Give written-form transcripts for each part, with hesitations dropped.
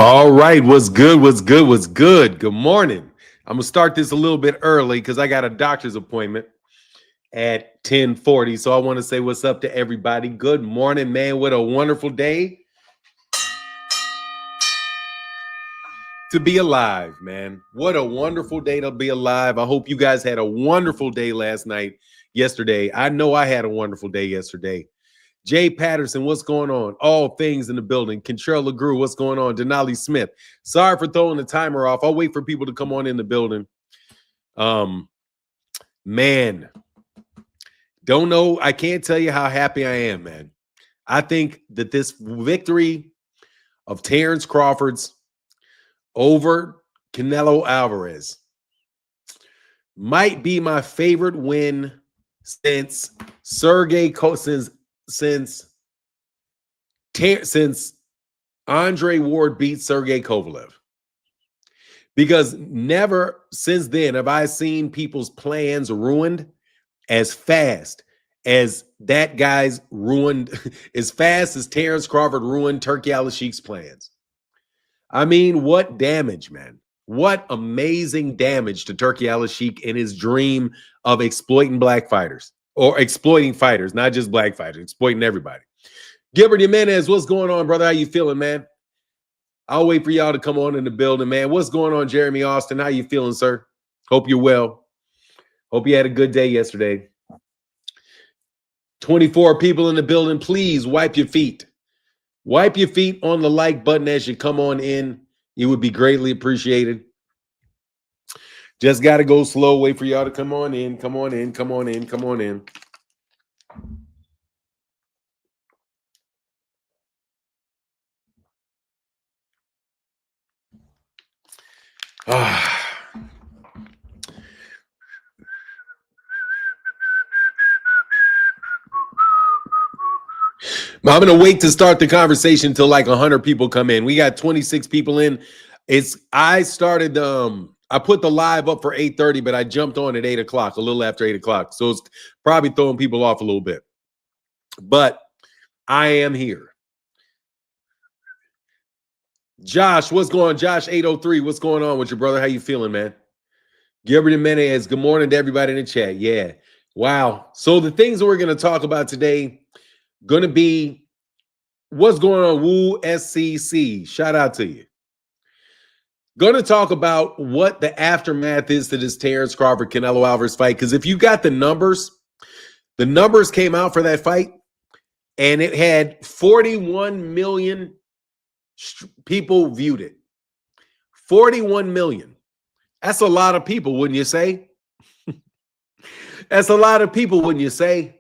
All right, what's good? What's good? What's good? Good morning. I'm gonna start this a little bit early because I got a doctor's appointment at 10:40. So I want to say what's up to everybody. Good morning, man. What a wonderful day to be alive, man. What a wonderful day to be alive. I hope you guys had a wonderful day yesterday. I know I had a wonderful day yesterday. Jay Patterson, what's going on? All things in the building. Kentrell LeGrew, what's going on? Denali Smith. Sorry for throwing the timer off. I'll wait for people to come on in the building. Man, don't know. I can't tell you how happy I am, man. I think that this victory of Terence Crawford's over Canelo Alvarez might be my favorite win since since Andre Ward beat Sergey Kovalev. Because never since then have I seen people's plans ruined as fast as that guy's ruined, as fast as Terence Crawford ruined Turki Alasheik'S plans. I mean, what damage, man. What amazing damage to Turki Alasheik in his dream of exploiting black fighters, or exploiting fighters, not just black fighters, exploiting everybody. Gilbert Jimenez, what's going on, brother? How you feeling, man? I'll wait for y'all to come on in the building, man. What's going on, Jeremy Austin? How you feeling, sir? Hope you're well. Hope you had a good day yesterday. 24 people in the building. Please wipe your feet. Wipe your feet on the like button as you come on in. It would be greatly appreciated. Just got to go slow. Wait for y'all to come on in. Come on in. Come on in. Come on in. I'm going to wait to start the conversation until like 100 people come in. We got 26 people in. I put the live up for 8:30, but I jumped on at 8 o'clock, a little after 8 o'clock. So it's probably throwing people off a little bit. But I am here. Josh, what's going on? Josh 803, what's going on with your brother? How you feeling, man? Gilbert Jimenez, good morning to everybody in the chat. Yeah. Wow. So the things that we're going to talk about today going to be what's going on, Woo SCC. Shout out to you. Going to talk about what the aftermath is to this Terence Crawford Canelo Alvarez fight. Because if you got the numbers came out for that fight, and it had 41 million people viewed it. 41 million. That's a lot of people, wouldn't you say? That's a lot of people, wouldn't you say?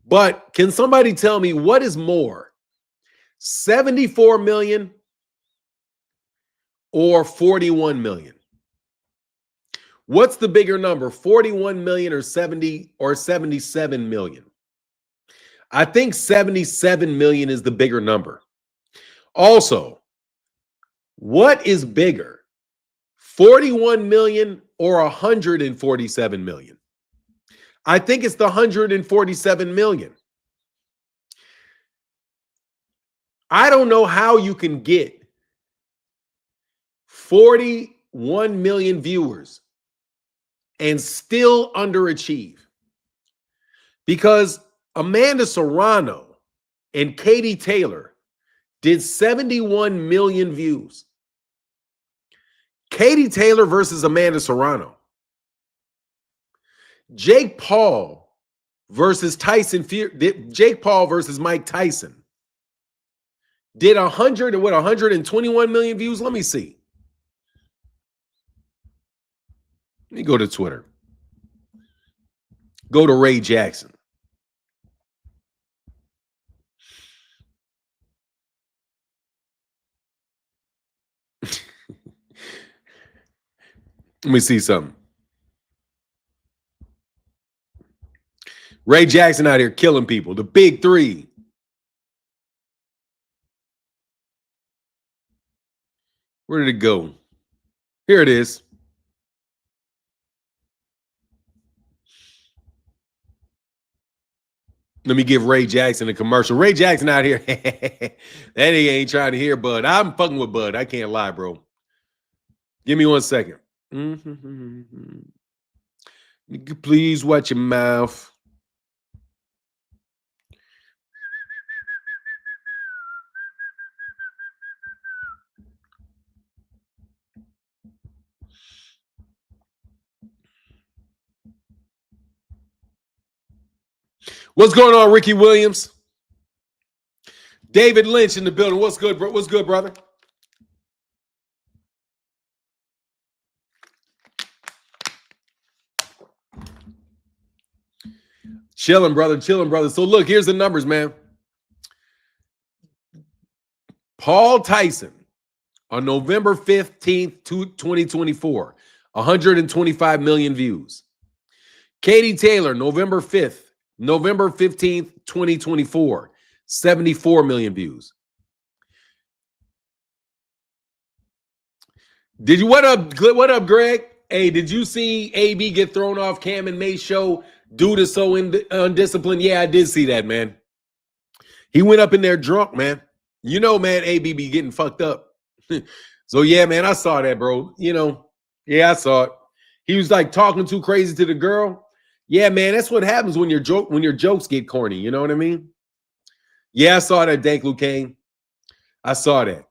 But can somebody tell me what is more, 74 million or 41 million? What's the bigger number, 41 million or 70 or 77 million? I think 77 million is the bigger number. Also, what is bigger, 41 million or 147 million? I think it's the 147 million. I don't know how you can get 41 million viewers and still underachieve, because Amanda Serrano and Katie Taylor did 71 million views. Katie Taylor versus Amanda Serrano. Jake Paul versus Jake Paul versus Mike Tyson did 121 million views. Let me see. Let me go to Twitter. Go to Ray Jackson. Let me see something. Ray Jackson out here killing people. The big three. Where did it go? Here it is. Let me give Ray Jackson a commercial. Ray Jackson out here. That nigga ain't trying to hear Bud. I'm fucking with Bud. I can't lie, bro. Give me 1 second. Please watch your mouth. What's going on, Ricky Williams? David Lynch in the building. What's good, bro? What's good, brother? Chilling, brother. Chilling, brother. So look, here's the numbers, man. Paul Tyson on November 15th, 2024, 125 million views. Katie Taylor, November 15th, 2024, 74 million views. What up, Greg? Hey, did you see AB get thrown off Cam and May's show due to so undisciplined? Yeah, I did see that, man. He went up in there drunk, man. You know, man, AB be getting fucked up. So, yeah, man, I saw that, bro. You know, yeah, I saw it. He was like talking too crazy to the girl. Yeah, man, that's what happens when your jokes get corny. You know what I mean? Yeah, I saw that, Dank Lucane. I saw that.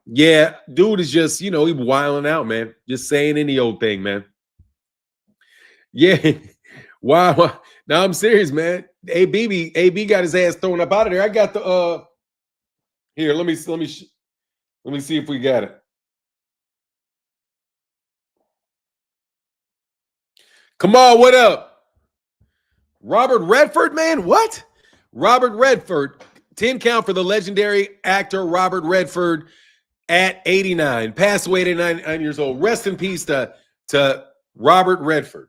Yeah, dude is just, he wilding out, man. Just saying any old thing, man. Yeah. Wow. Now I'm serious, man. AB got his ass thrown up out of there. I got the here, let me see if we got it. Come on, what up? Robert Redford, man? What? Robert Redford, 10 count for the legendary actor Robert Redford at 89. Passed away at 89 years old. Rest in peace to Robert Redford.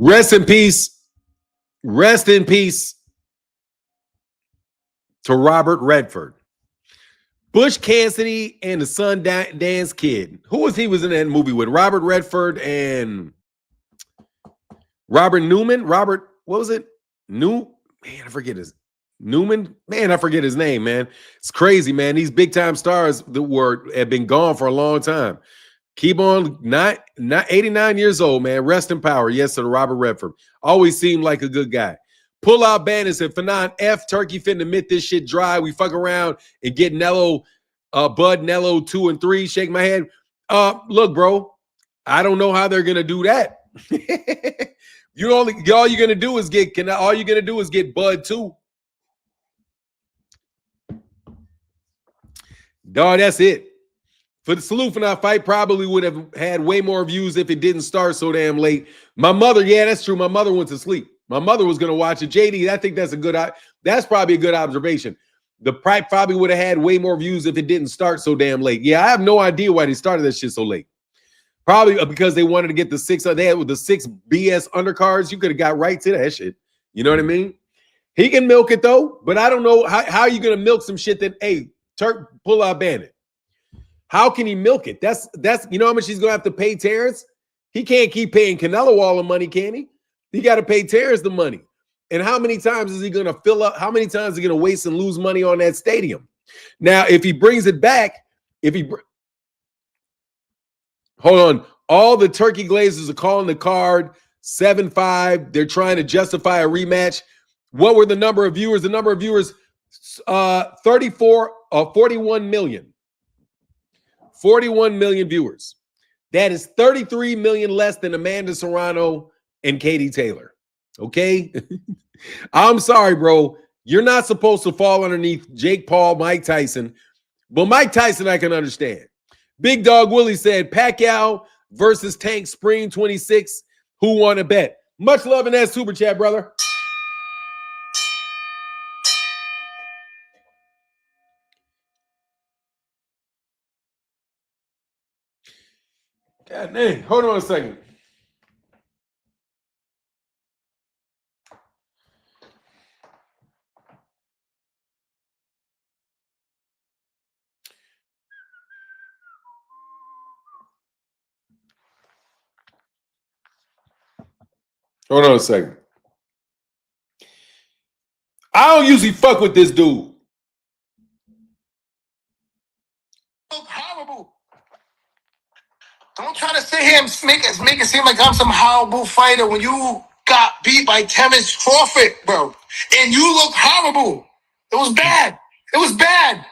Rest in peace. Rest in peace to Robert Redford. Bush Cassidy and the Sundance Kid. Who was he was in that movie with? Robert Redford and Robert Newman. Robert, what was it? Man, I forget his Newman. Man, I forget his name, man. It's crazy, man. These big time stars that have been gone for a long time. Keep on, not 89 years old, man. Rest in power. Yes, to Robert Redford. Always seemed like a good guy. Pull out Bandit said, Fanon F. Turkey finna admit this shit dry. We fuck around and get Nello, Bud Nello 2 and 3. Shake my head. Look, bro, I don't know how they're gonna do that. All you're gonna do is get Bud 2. Dog, that's it. For the Salute for Not fight, probably would have had way more views if it didn't start so damn late. My mother, yeah, that's true. My mother went to sleep. My mother was going to watch it. JD, I think that's probably a good observation. The pipe probably would have had way more views if it didn't start so damn late. Yeah, I have no idea why they started that shit so late. Probably because they wanted to get the 6 BS undercards. You could have got right to that shit. You know what I mean? He can milk it though, but I don't know how are you going to milk some shit that, hey, Turk, pull out Bandit. How can he milk it? That's you know how much he's gonna have to pay Terence? He can't keep paying Canelo all the money, can he? He got to pay Terence the money. And how many times is he gonna fill up? How many times is he gonna waste and lose money on that stadium? Now, if he brings it back, hold on, all the Turkey Glazers are calling the card 7-5. They're trying to justify a rematch. What were the number of viewers? The number of viewers, 41 million. 41 million viewers. That is 33 million less than Amanda Serrano and Katie Taylor. Okay? I'm sorry, bro. You're not supposed to fall underneath Jake Paul, Mike Tyson. But Mike Tyson, I can understand. Big Dog Willie said, Pacquiao versus Tank Spring 26. Who won a bet? Much love in that super chat, brother. God dang. Hold on a second. Hold on a second. I don't usually fuck with this dude. Horrible. Don't try to sit here and make it seem like I'm some horrible fighter when you got beat by Terence Crawford, bro. And you look horrible. It was bad. It was bad.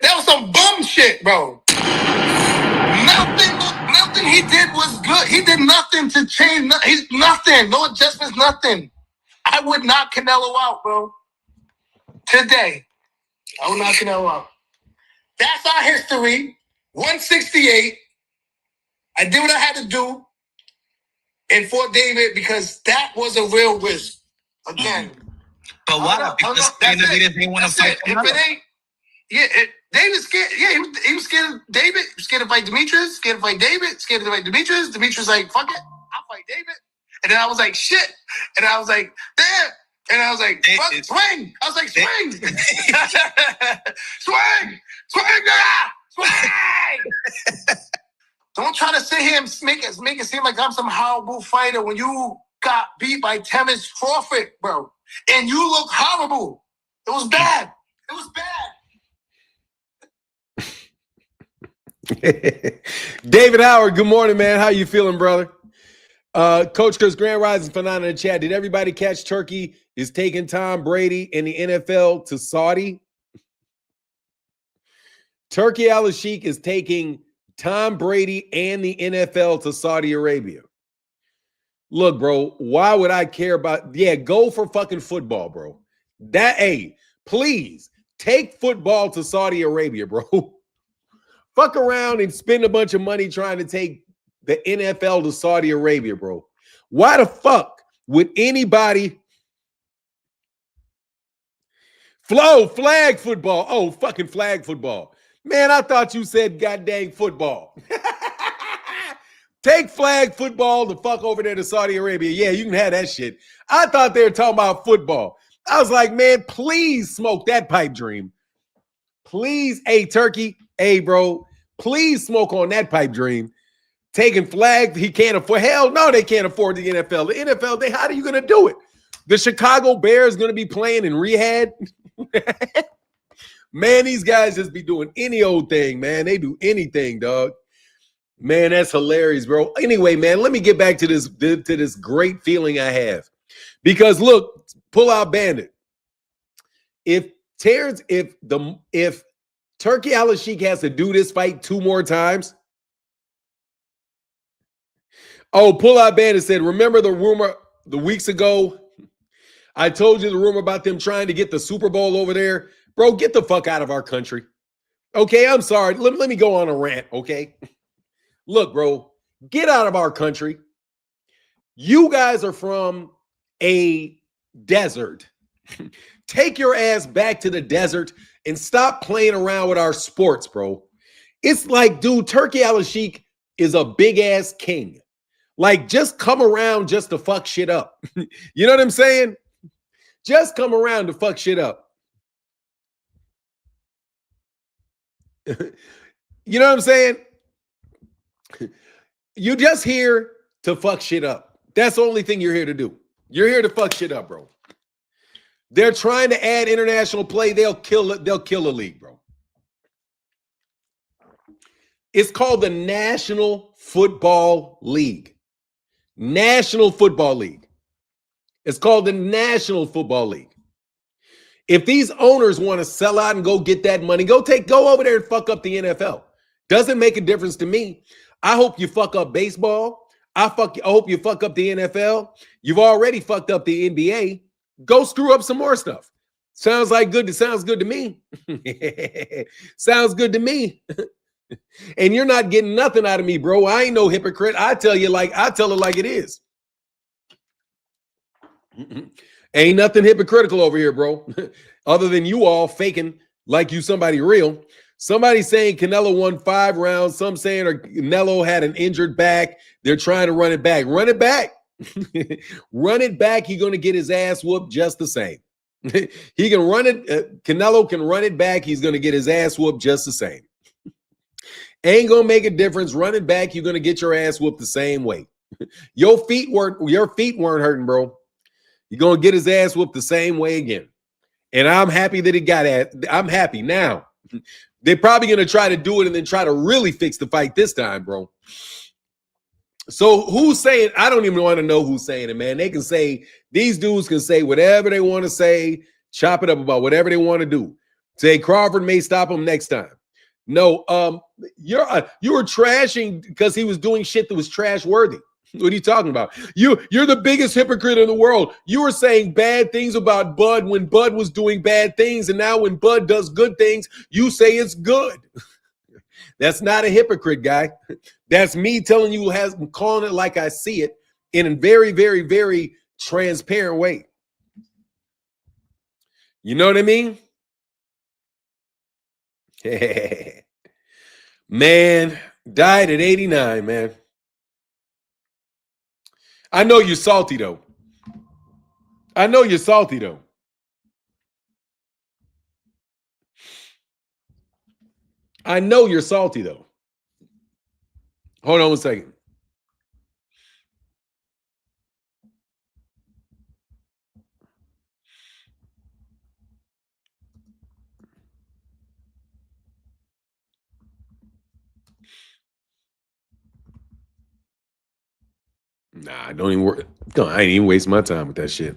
That was some bum shit, bro. Nothing he did was good. He did nothing to change. He's nothing. No adjustments, nothing. I would knock Canelo out, bro. Today. I would knock Canelo out. That's our history. 168. I did what I had to do in Fort David because that was a real risk. Again. But why? Because they didn't want to fight. If it ain't, David scared. Yeah, he was scared of David. He was scared to fight Demetrius. Scared to fight David. Scared to fight Demetrius. Demetrius like, fuck it, I'll fight David. And then I was like, shit. And I was like, damn. And I was like, fuck, swing. I was like, swing. Swing. Swing. Swing. Don't try to sit here and make it seem like I'm some horrible fighter when you got beat by Terence Crawford, bro. And you look horrible. It was bad. It was bad. David Howard, good morning, man. How you feeling, brother? Coach Chris, Grand Rising phenomenon in the chat. Did everybody catch Turkey is taking Tom Brady and the NFL to Saudi? Turki Alasheik'S is taking Tom Brady and the NFL to Saudi Arabia. Look, bro, why would I care about? Yeah, go for fucking football, bro. Please take football to Saudi Arabia, bro. Fuck around and spend a bunch of money trying to take the NFL to Saudi Arabia, bro. Why the fuck would anybody flag football? Oh, fucking flag football. Man, I thought you said goddamn football. Take flag football the fuck over there to Saudi Arabia. Yeah, you can have that shit. I thought they were talking about football. I was like, man, please smoke that pipe dream. Please, hey, Turkey, hey, bro, please smoke on that pipe dream. Taking flag, he can't afford. Hell no, they can't afford the NFL. The NFL, how are you going to do it? The Chicago Bears going to be playing in Riyadh? Man, these guys just be doing any old thing, man. They do anything, dog. Man, that's hilarious, bro. Anyway, man, let me get back to this great feeling I have. Because look, pull out Bandit. If Terence, if Turki Alasheik has to do this fight 2 more times. Oh, pull out Bandit said, remember the rumor the weeks ago? I told you the rumor about them trying to get the Super Bowl over there. Bro, get the fuck out of our country. Okay, I'm sorry. Let me go on a rant, okay? Look, bro, get out of our country. You guys are from a desert. Take your ass back to the desert and stop playing around with our sports, bro. It's like, dude, Turki Alasheik is a big-ass king. Like, just come around just to fuck shit up. You know what I'm saying? Just come around to fuck shit up. You know what I'm saying? You just here to fuck shit up. That's the only thing you're here to do. You're here to fuck shit up, bro. They're trying to add international play. They'll kill it. They'll kill the league, bro. It's called the National Football League. National Football League. It's called the National Football League. If these owners want to sell out and go get that money, go over there and fuck up the NFL. Doesn't make a difference to me. I hope you fuck up baseball. I hope you fuck up the NFL. You've already fucked up the NBA. Go screw up some more stuff. Sounds good to me. Sounds good to me. And you're not getting nothing out of me, bro. I ain't no hypocrite. I tell it like it is. Ain't nothing hypocritical over here, bro. Other than you all faking like you somebody real. Somebody saying Canelo won 5 rounds. Some saying Canelo had an injured back. They're trying to run it back. Run it back. Run it back. He's going to get his ass whooped just the same. He can run it. Canelo can run it back. He's going to get his ass whooped just the same. Ain't going to make a difference. Run it back. You're going to get your ass whooped the same way. Your feet weren't hurting, bro. You're going to get his ass whooped the same way again. And I'm happy that he got it. I'm happy now. They're probably going to try to do it and then try to really fix the fight this time, bro. So who's saying? I don't even want to know who's saying it, man. They can say, these dudes can say whatever they want to say, chop it up about whatever they want to do. Say Crawford may stop him next time. No, you were trashing because he was doing shit that was trash worthy. What are you talking about? You're the biggest hypocrite in the world. You were saying bad things about Bud when Bud was doing bad things, and now when Bud does good things, you say it's good. That's not a hypocrite, guy. That's me telling you, calling it like I see it in a very, very, very transparent way. You know what I mean? Man, died at 89, man. I know you're salty, though. I know you're salty, though. I know you're salty, though. Hold on 1 second. Nah, don't even worry. No, I ain't even waste my time with that shit.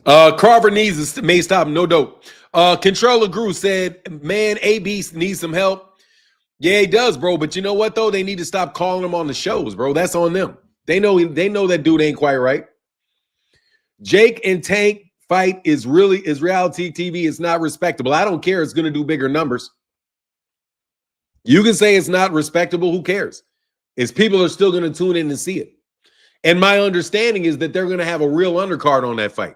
Crawford may stop, no dope. Controller Gru said, man, AB needs some help. Yeah, he does, bro. But you know what, though? They need to stop calling him on the shows, bro. That's on them. They know that dude ain't quite right. Jake and Tank fight is reality TV. It's not respectable. I don't care. It's going to do bigger numbers. You can say it's not respectable. Who cares? It's people are still going to tune in and see it. And my understanding is that they're going to have a real undercard on that fight.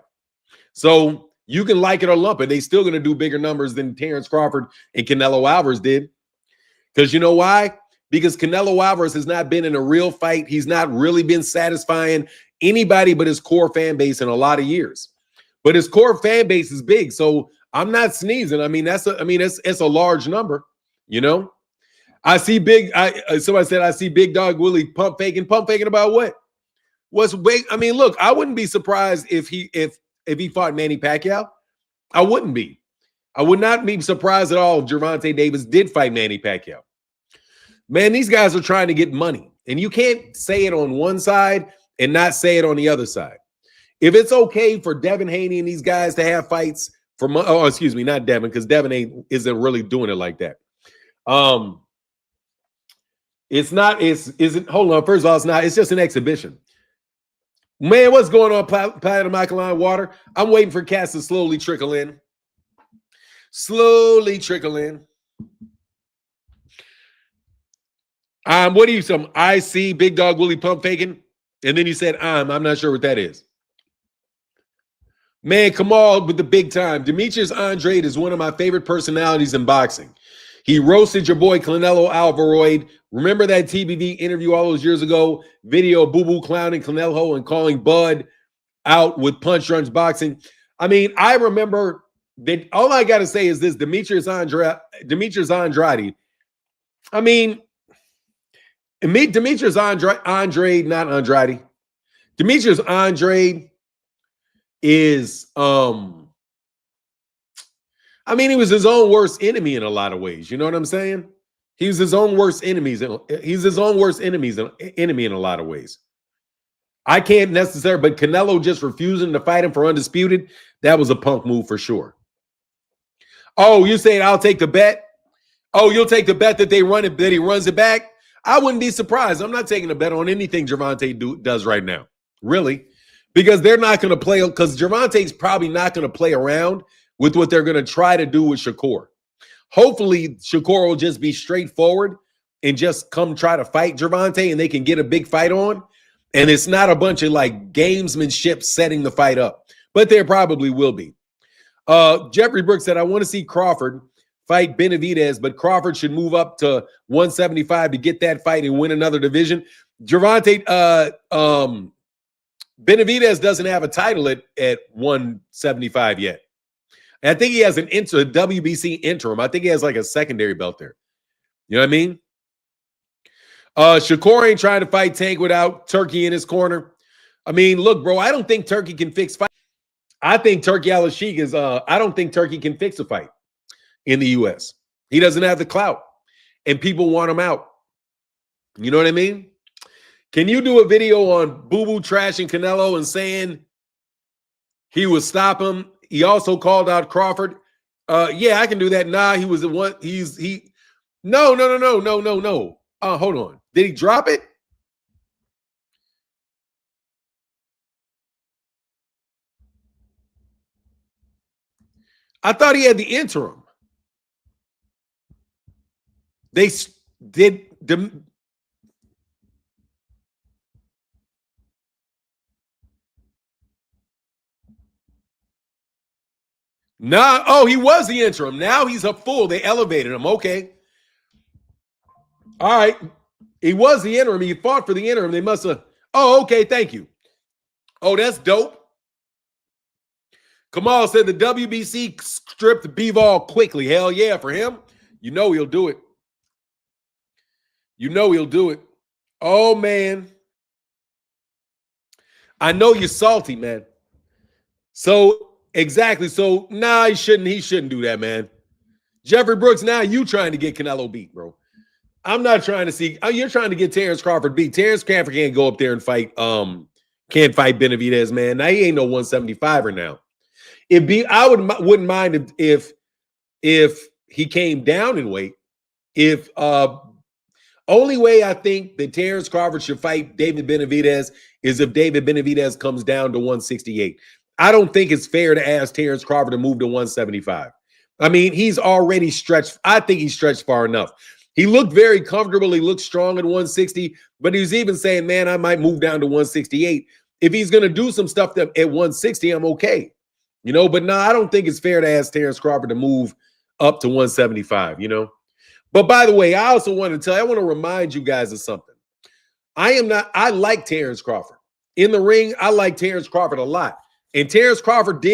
So you can like it or lump it. They still going to do bigger numbers than Terence Crawford and Canelo Alvarez did. Because you know why? Because Canelo Alvarez has not been in a real fight. He's not really been satisfying anybody but his core fan base in a lot of years. But his core fan base is big. So I'm not sneezing. I mean, it's a large number, you know? I see somebody said I see Big Dog Willie pump faking about what? I mean, look, I wouldn't be surprised if he fought Manny Pacquiao. I wouldn't be. I would not be surprised at all if Gervonta Davis did fight Manny Pacquiao. Man, these guys are trying to get money, and you can't say it on one side and not say it on the other side. If it's okay for Devin Haney and these guys to have fights for money, oh, excuse me, not Devin, because Devin isn't really doing it like that. It's not. Hold on. First of all, it's not. It's just an exhibition. Man, what's going on, Platinum Alkaline Water? I'm waiting for cats to slowly trickle in. Slowly trickle in. What are you, some IC Big Dog Willie pump faking? And then you said I'm not sure what that is. Man, come on with the big time. Demetrius Andrade is one of my favorite personalities in boxing. He roasted your boy Canelo Alvarez. Remember that TBV interview all those years ago? Video of Boo Boo clowning Canelo and calling Bud out with Punch Drunk Boxing. I mean, I remember that. All I got to say is this: Demetrius Andrade. I mean, Demetrius Andrade, not Andrade. Demetrius Andrade is I mean, he was his own worst enemy in a lot of ways. You know what I'm saying? He was his own worst enemies. He's his own worst enemy in a lot of ways. I can't necessarily, but Canelo just refusing to fight him for undisputed, that was a punk move for sure. Oh, you saying I'll take the bet? Oh, you'll take the bet that they run it, that he runs it back? I wouldn't be surprised. I'm not taking a bet on anything Gervonta does right now, really, because they're not going to play, because Gervonta's probably not going to play around with what they're going to try to do with Shakur. Hopefully, Shakur will just be straightforward and just come try to fight Gervonta and they can get a big fight on. And it's not a bunch of like gamesmanship setting the fight up, but there probably will be. Jeffrey Brooks said, I want to see Crawford fight Benavidez, but Crawford should move up to 175 to get that fight and win another division. Gervonta, Benavidez doesn't have a title at 175 yet. And I think he has a WBC interim. I think he has like a secondary belt there. You know what I mean? Shakur ain't trying to fight Tank without Turki in his corner. I mean, look, bro, I don't think Turki can fix fight. I think Turki Alasheik'S is I don't think Turki can fix a fight in the US. He doesn't have the clout, and people want him out. You know what I mean? Can you do a video on Boo Boo trashing Canelo and saying he would stop him? He also called out Crawford. Yeah, I can do that. Nah, he was the one. No. Hold on. Did he drop it? I thought he had the interim. They did the. Nah, oh, he was the interim. Now he's a full. They elevated him. Okay. All right. He was the interim. He fought for the interim. They must have. Oh, okay. Thank you. Oh, that's dope. Kamal said the WBC stripped Bivol quickly. Hell yeah, for him. You know he'll do it. You know he'll do it. Oh, man. I know you're salty, man. So, exactly. So, nah, he shouldn't do that, man. Jeffrey Brooks, now you trying to get Canelo beat, bro. I'm not trying to see. Oh, you're trying to get Terence Crawford beat. Terence Crawford can't go up there and fight. Can't fight Benavidez, man. Now he ain't no 175er now. I wouldn't mind if he came down in weight. If only way I think that Terence Crawford should fight David Benavidez is if David Benavidez comes down to 168. I don't think it's fair to ask Terence Crawford to move to 175. I mean, he's already stretched. I think he's stretched far enough. He looked very comfortable. He looked strong at 160, but he was even saying, man, I might move down to 168. If he's going to do some stuff at 160, I'm okay. You know, but no, I don't think it's fair to ask Terence Crawford to move up to 175, you know. But by the way, I also want to remind you guys of something. I like Terence Crawford. In the ring, I like Terence Crawford a lot. And Terence Crawford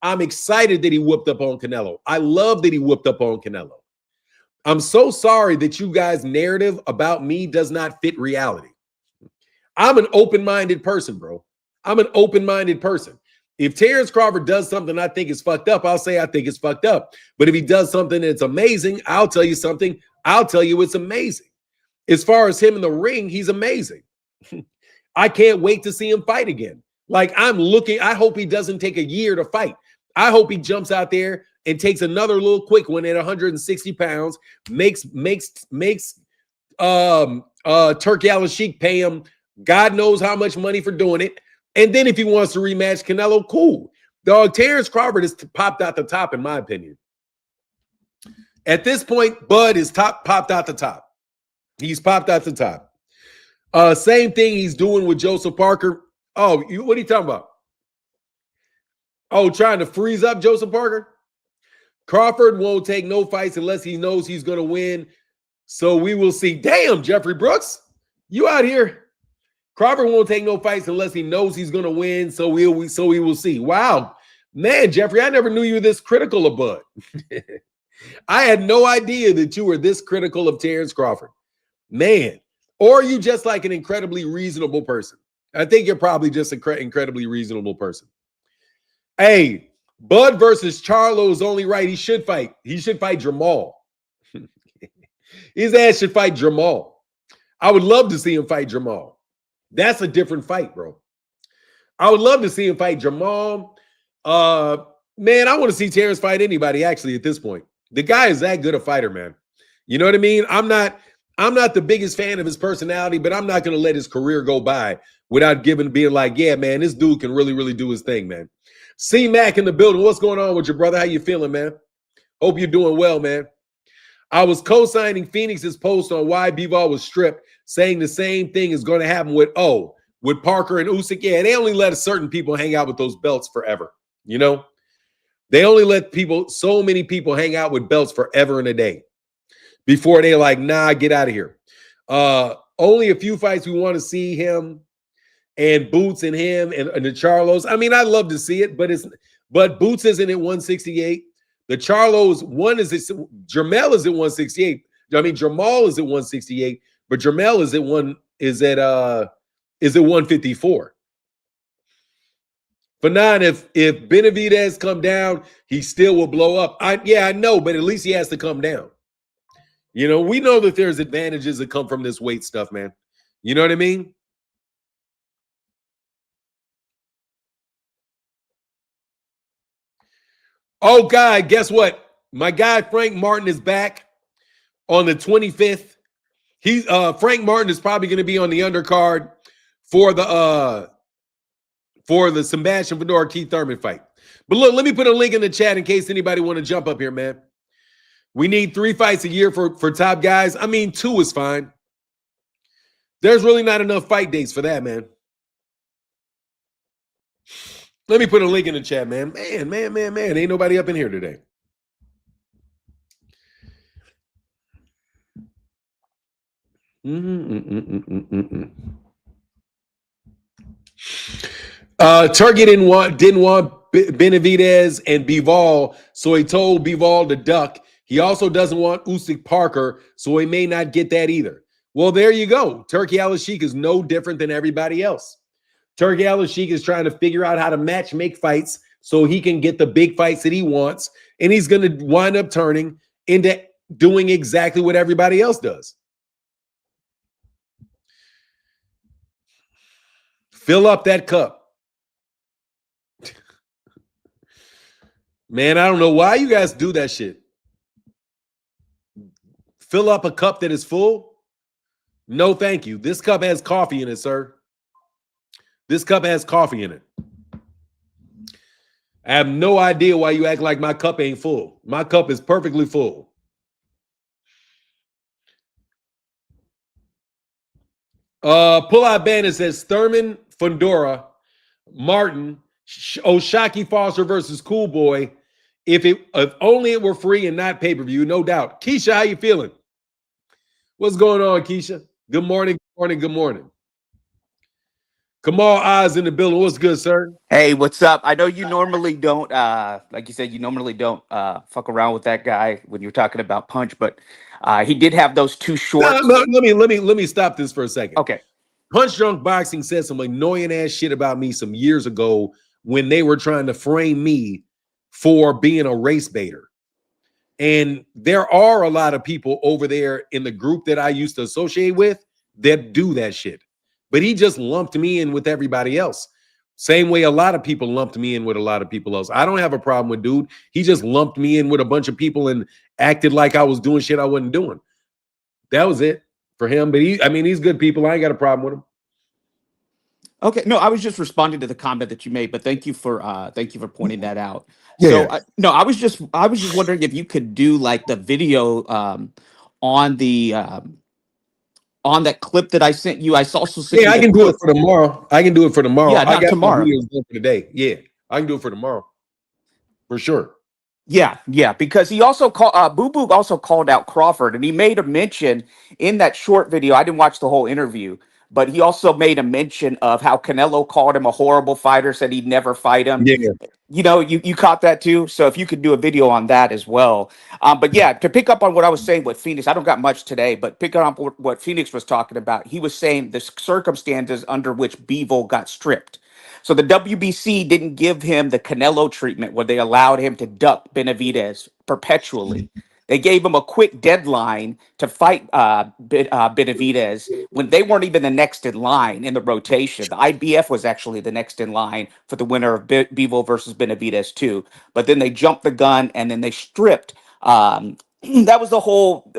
I'm excited that he whooped up on Canelo. I love that he whooped up on Canelo. I'm so sorry that you guys' narrative about me does not fit reality. I'm an open-minded person, bro. I'm an open-minded person. If Terence Crawford does something I think is fucked up, I'll say I think it's fucked up. But if he does something that's amazing, I'll tell you something. I'll tell you it's amazing. As far as him in the ring, he's amazing. I can't wait to see him fight again. Like I hope he doesn't take a year to fight. I hope he jumps out there and takes another little quick one at 160 pounds, makes Turki Alasheik'S pay him God knows how much money for doing it. And then if he wants to rematch Canelo, cool. Dog, Terence Crawford has popped out the top, in my opinion. At this point, Bud is popped out the top. He's popped out the top. Same thing he's doing with Joseph Parker. Oh, what are you talking about? Oh, trying to freeze up Joseph Parker? Crawford won't take no fights unless he knows he's going to win. So we will see. Damn, Jeffrey Brooks, you out here. Crawford won't take no fights unless he knows he's going to win. So we will see. Wow, man, Jeffrey, I never knew you were this critical of Bud. I had no idea that you were this critical of Terence Crawford, man. Or are you just like an incredibly reasonable person? I think you're probably just an incredibly reasonable person. Hey, Bud versus Charlo is only right. He should fight. He should fight Jamal. His ass should fight Jamal. I would love to see him fight Jamal. That's a different fight, bro. I would love to see him fight Jamal. Man, I want to see Terence fight anybody, actually, at this point. The guy is that good a fighter, man. You know what I mean? I'm not the biggest fan of his personality, but I'm not going to let his career go by without being like, yeah, man, this dude can really, really do his thing, man. C-Mac in the building. What's going on with you, brother? How you feeling, man? Hope you're doing well, man. I was co-signing Phoenix's post on why Bivol was stripped, saying the same thing is going to happen with Parker and Usyk. Yeah, they only let certain people hang out with those belts forever. You know, they only let so many people hang out with belts forever and a day before they're like, nah, get out of here. Only a few fights we want to see him and Boots and him and the Charlos. I mean, I'd love to see it, but Boots isn't at 168. The Charlos Jermell is at 168. I mean, Jamal is at 168, but Jermell is at 154. For nine, if Benavidez come down, he still will blow up. I know, but at least he has to come down. You know, we know that there's advantages that come from this weight stuff, man. You know what I mean? Oh, God, guess what? My guy Frank Martin is back on the 25th. Frank Martin is probably going to be on the undercard for the Sebastian Fedor Keith Thurman fight. But look, let me put a link in the chat in case anybody want to jump up here, man. We need 3 fights a year for top guys. I mean, 2 is fine. There's really not enough fight dates for that, man. Let me put a link in the chat, man. Man. Ain't nobody up in here today. Turki didn't want Benavidez and Bivol, so he told Bivol to duck. He also doesn't want Usyk Parker, so he may not get that either. Well, there you go. Turki Alasheik'S is no different than everybody else. Turki Alasheik'S is trying to figure out how to make fights so he can get the big fights that he wants, and he's going to wind up turning into doing exactly what everybody else does. Fill up that cup. Man, I don't know why you guys do that shit. Fill up a cup that is full? No, thank you. This cup has coffee in it, sir. This cup has coffee in it. I have no idea why you act like my cup ain't full. My cup is perfectly full. Pull out Bandit says Thurman, Fundora, Martin, Oshaki Foster versus Cool Boy. If only it were free and not pay-per-view, no doubt. Keisha, how you feeling? What's going on, Keisha? Good morning. Kamal Oz in the building. What's good, sir? Hey, what's up? I know you normally don't, like you said, you normally don't fuck around with that guy when you're talking about Punch, but he did have those 2 shorts. No, let me stop this for a second. Okay. Punch Drunk Boxing said some annoying ass shit about me some years ago when they were trying to frame me for being a race baiter. And there are a lot of people over there in the group that I used to associate with that do that shit. But he just lumped me in with everybody else. Same way a lot of people lumped me in with a lot of people else. I don't have a problem with dude. He just lumped me in with a bunch of people and acted like I was doing shit I wasn't doing. That was it for him. But he's good people. I ain't got a problem with him. Okay, no, I was just responding to the comment that you made, but thank you for pointing that out. Yeah. So I was just wondering if you could do like the video on that clip that I sent you. I also sent you I can do it for tomorrow. Yeah, I got tomorrow. videos done for today. Yeah, I can do it for tomorrow for sure. Yeah, because he also called Boo Boo also called out Crawford, and he made a mention in that short video. I didn't watch the whole interview, but he also made a mention of how Canelo called him a horrible fighter, said he'd never fight him. Yeah. You know, you caught that too. So if you could do a video on that as well. But yeah, to pick up on what I was saying with Phoenix, I don't got much today, but pick up on what Phoenix was talking about. He was saying the circumstances under which Bivol got stripped. So the WBC didn't give him the Canelo treatment where they allowed him to duck Benavidez perpetually. They gave him a quick deadline to fight Benavidez when they weren't even the next in line in the rotation. The IBF was actually the next in line for the winner of Bivol versus Benavidez too. But then they jumped the gun and then they stripped that was the whole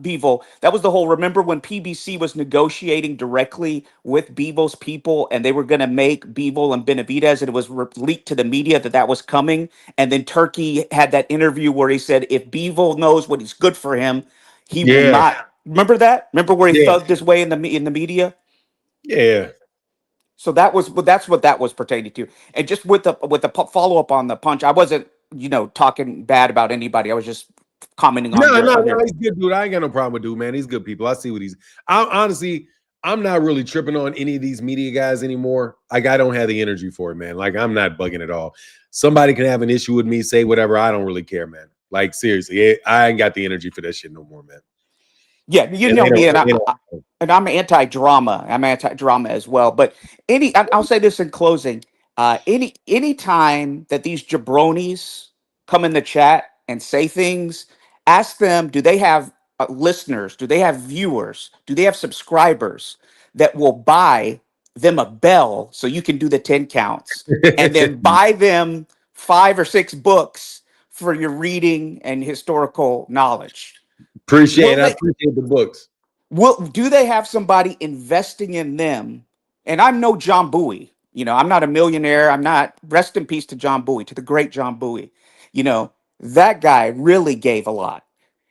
Bevo. That was the whole. Remember when PBC was negotiating directly with Bevo's people, and they were going to make Bevo and Benavidez, and it was leaked to the media that that was coming. And then Turkey had that interview where he said, "If Bevo knows what is good for him, he will Yeah, not." Remember that? Remember where he yeah, thugged his way in the media? yeah. So that was, but that's what that was pertaining to. And just with the follow up on the punch, I wasn't, talking bad about anybody. I was just commenting on No, your no, on no. your. He's good, dude. I ain't got no problem with dude, man. He's good people. I see what he's. I honestly, I'm not really tripping on any of these media guys anymore. Like, I don't have the energy for it, man. Like, I'm not bugging at all. Somebody can have an issue with me, say whatever. I don't really care, man. Like, seriously, I ain't got the energy for that shit no more, man. Yeah, you And know they don't, me, and they don't. I'm anti-drama. I'm anti-drama as well. But I'll say this in closing. Any time that these jabronis come in the chat and say things, ask them: do they have listeners? Do they have viewers? Do they have subscribers that will buy them a bell so you can do the 10 counts, and then buy them 5 or 6 books for your reading and historical knowledge? Appreciate Will it. I they? appreciate the books. Do they have somebody investing in them? And I'm no John Bowie. I'm not a millionaire. I'm not. Rest in peace to John Bowie, to the great John Bowie. That guy really gave a lot.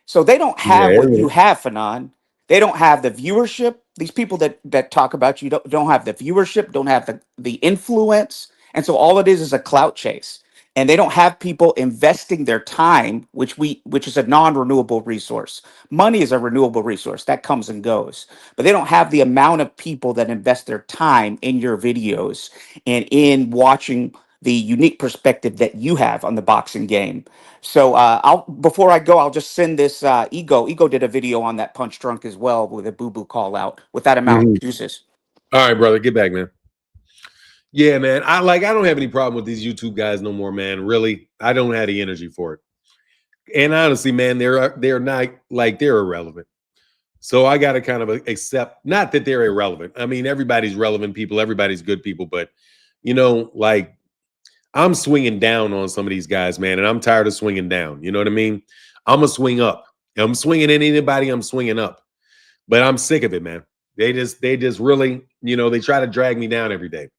So they don't have Yeah, what you have, Fanon. They don't have the viewership. These people that talk about you don't have the viewership, don't have the influence. And so all it is a clout chase. And they don't have people investing their time, which is a non-renewable resource. Money is a renewable resource that comes and goes, but they don't have the amount of people that invest their time in your videos and in watching the unique perspective that you have on the boxing game. So I'll before I go, I'll just send this Ego. Ego did a video on that punch drunk as well with a boo boo call out with that amount Mhm. of juices. All right, brother. Get back, man. Yeah, man. I don't have any problem with these YouTube guys no more, man. Really. I don't have the energy for it. And honestly, man, they're not like they're irrelevant. So I got to kind of accept, not that they're irrelevant. I mean, everybody's relevant people, everybody's good people, but like I'm swinging down on some of these guys, man, and I'm tired of swinging down. You know what I mean? I'm gonna swing up. I'm swinging at anybody. I'm swinging up, but I'm sick of it, man. They just really, they try to drag me down every day,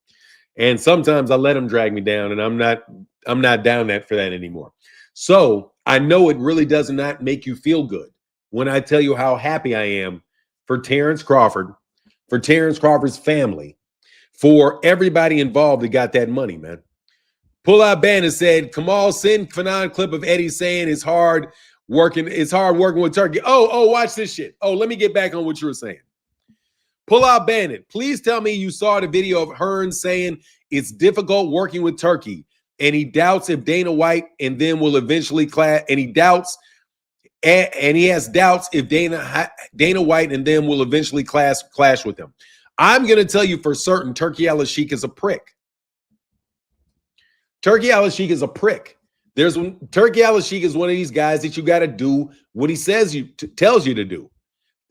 and sometimes I let them drag me down, and I'm not down for that anymore. So I know it really does not make you feel good when I tell you how happy I am for Terence Crawford, for Terence Crawford's family, for everybody involved that got that money, man. Pull Out Bandit said, Kamal, send Fanon clip of Eddie saying it's hard working with Turkey. Oh, watch this shit. Oh, let me get back on what you were saying. Pull Out Bandit, please tell me you saw the video of Hearn saying it's difficult working with Turkey, and he doubts if Dana White and then will eventually clash, and he has doubts if Dana White and them will eventually clash with him. I'm going to tell you for certain Turki Alasheik is a prick. Turki Alasheik is a prick. Turki Alasheik is one of these guys that you got to do what he tells you to do.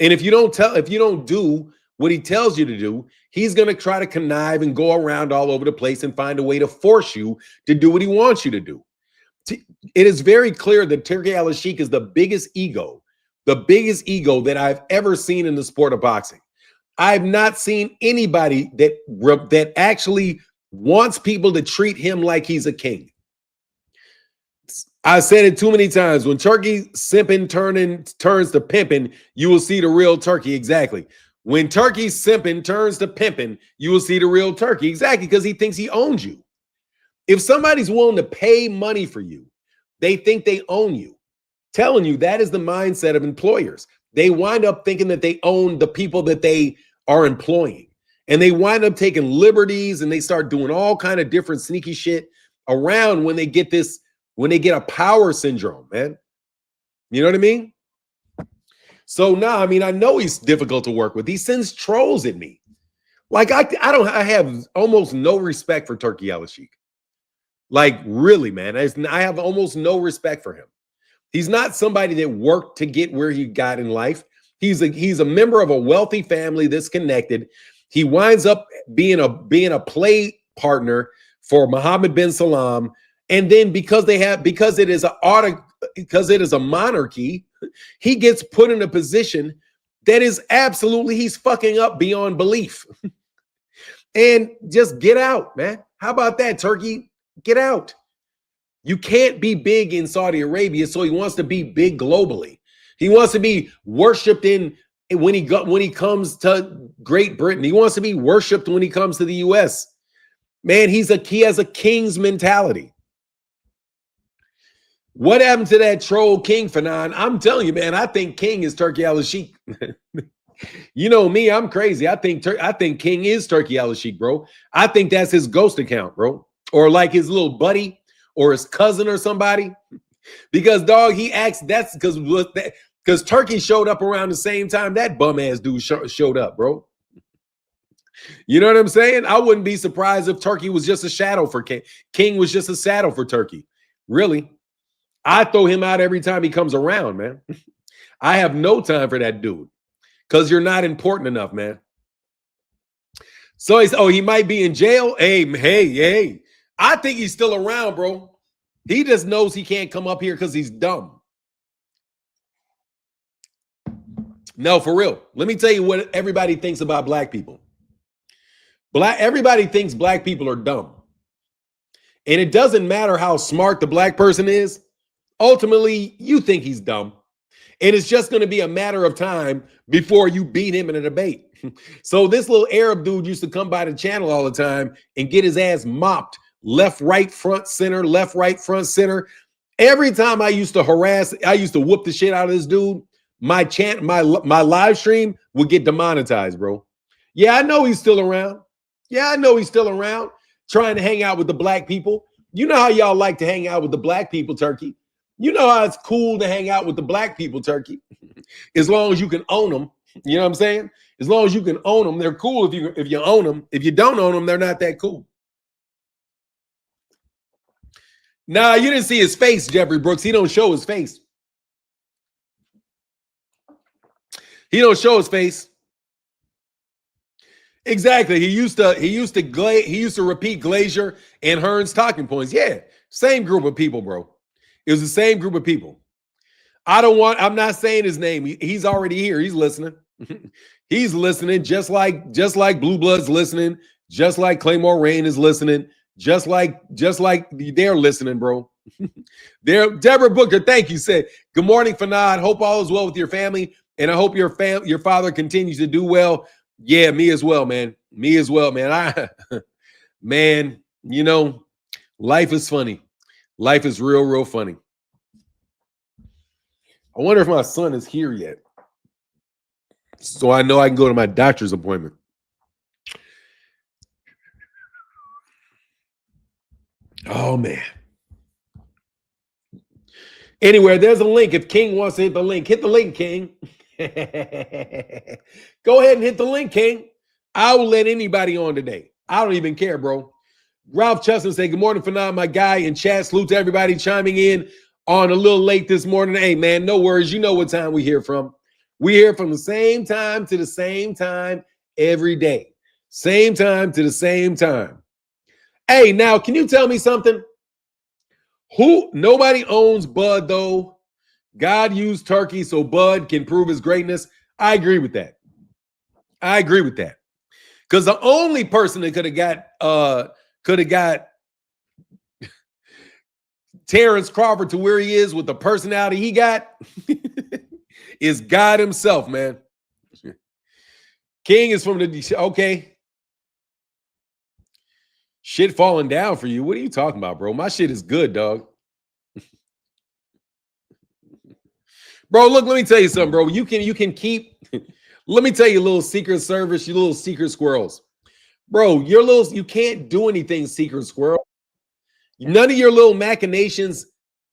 And if you don't do what he tells you to do, he's going to try to connive and go around all over the place and find a way to force you to do what he wants you to do. It is very clear that Turki Alasheik is the biggest ego that I've ever seen in the sport of boxing. I've not seen anybody that actually wants people to treat him like he's a king. I said it too many times. When Turkey simping turns to pimping, you will see the real Turkey. Exactly. When Turkey simping turns to pimping, you will see the real Turkey. Exactly, because he thinks he owns you. If somebody's willing to pay money for you, they think they own you. Telling you that is the mindset of employers. They wind up thinking that they own the people that they are employing. And they wind up taking liberties and they start doing all kind of different sneaky shit around when they get a power syndrome, man. You know what I mean? So now, I know he's difficult to work with. He sends trolls at me. Like I have almost no respect for Turki Alasheik. Like really, man. I have almost no respect for him. He's not somebody that worked to get where he got in life. He's a member of a wealthy family that's connected. He winds up being a play partner for Mohammed bin Salam, and then because it is it is a monarchy, he gets put in a position that is absolutely, he's fucking up beyond belief. And just get out, man. How about that, Turkey? Get out. You can't be big in Saudi Arabia, so he wants to be big globally. He wants to be worshipped when he comes to Great Britain. He wants to be worshipped when he comes to the US. Man, he has a king's mentality. What happened to that troll King Fanon? I'm telling you, man, I think King is Turki Alasheik. You know me, I'm crazy. I think King is Turki Alasheik, bro. I think that's his ghost account, bro. Or like his little buddy or his cousin or somebody. Because, dog, he acts, that's because Turkey showed up around the same time that bum-ass dude showed up, bro. You know what I'm saying? I wouldn't be surprised if Turkey was just a shadow for King. King was just a shadow for Turkey. Really. I throw him out every time he comes around, man. I have no time for that dude because you're not important enough, man. So he might be in jail. Hey. I think he's still around, bro. He just knows he can't come up here because he's dumb. No, for real. Let me tell you what everybody thinks about black people. Everybody thinks black people are dumb. And it doesn't matter how smart the black person is. Ultimately, you think he's dumb. And it's just going to be a matter of time before you beat him in a debate. So this little Arab dude used to come by the channel all the time and get his ass mopped. Left, right, front, center, left, right, front, center. Every time I used to whoop the shit out of this dude, my live stream would get demonetized, bro. Yeah, I know he's still around. Trying to hang out with the black people. You know how y'all like to hang out with the black people, Turkey. You know how it's cool to hang out with the black people, Turkey. As long as you can own them. You know what I'm saying? As long as you can own them, they're cool if you own them. If you don't own them, they're not that cool. Nah, you didn't see his face, Jeffrey Brooks. He don't show his face. He don't show his face. Exactly. He used to repeat Glazier and Hearn's talking points. Yeah, same group of people, bro. It was the same group of people. I'm not saying his name. He's already here. He's listening. He's listening just like Blue Blood's listening, just like Claymore Rain is listening, just like they're listening, bro. Deborah Booker, thank you. Said, good morning, Fanad. Hope all is well with your family, and I hope your father continues to do well. Yeah, me as well, man. Man, you know, life is funny. Life is real funny. I wonder if my son is here yet, so I know I can go to my doctor's appointment. Oh, man. Anyway, there's a link. If King wants to hit the link, King. Go ahead and hit the link, King. I will let anybody on today. I don't even care, bro. Ralph Chesson said, good morning, Phenom, my guy. In chat, salute to everybody chiming in on a little late this morning. Hey, man, no worries. You know what time we hear from. We hear from the same time to the same time every day. Same time to the same time. Hey, now, can you tell me something? Nobody owns Bud, though. God used Turkey so Bud can prove his greatness. I agree with that. Because the only person that could have got Terence Crawford to where he is with the personality he got is God himself, man. King is from the okay. Shit falling down for you. What are you talking about, bro? My shit is good, dog. Bro, look, let me tell you something, bro. You can keep. Let me tell you a little secret service, you little secret squirrels. Bro, you can't do anything, secret squirrel. None of your little machinations,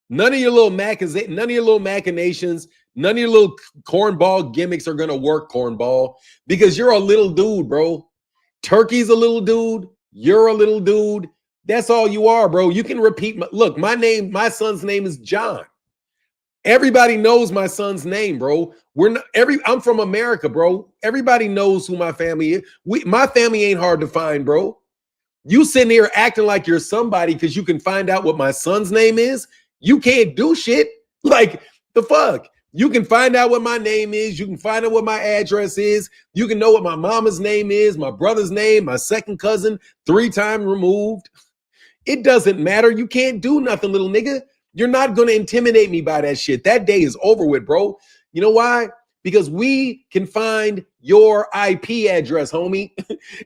none of your little machinations, none of your little cornball gimmicks are gonna work, cornball, because you're a little dude, bro. Turkey's a little dude. You're a little dude. That's all you are, bro. You can repeat. Look, my son's name is John. Everybody knows my son's name, bro. I'm from America, bro. Everybody knows who my family is. My family ain't hard to find, bro. You sitting here acting like you're somebody because you can find out what my son's name is. You can't do shit. Like, the fuck? You can find out what my name is. You can find out what my address is. You can know what my mama's name is, my brother's name, my second cousin, 3-time removed. It doesn't matter. You can't do nothing, little nigga. You're not going to intimidate me by that shit. That day is over with, bro. You know why? Because we can find your IP address, homie.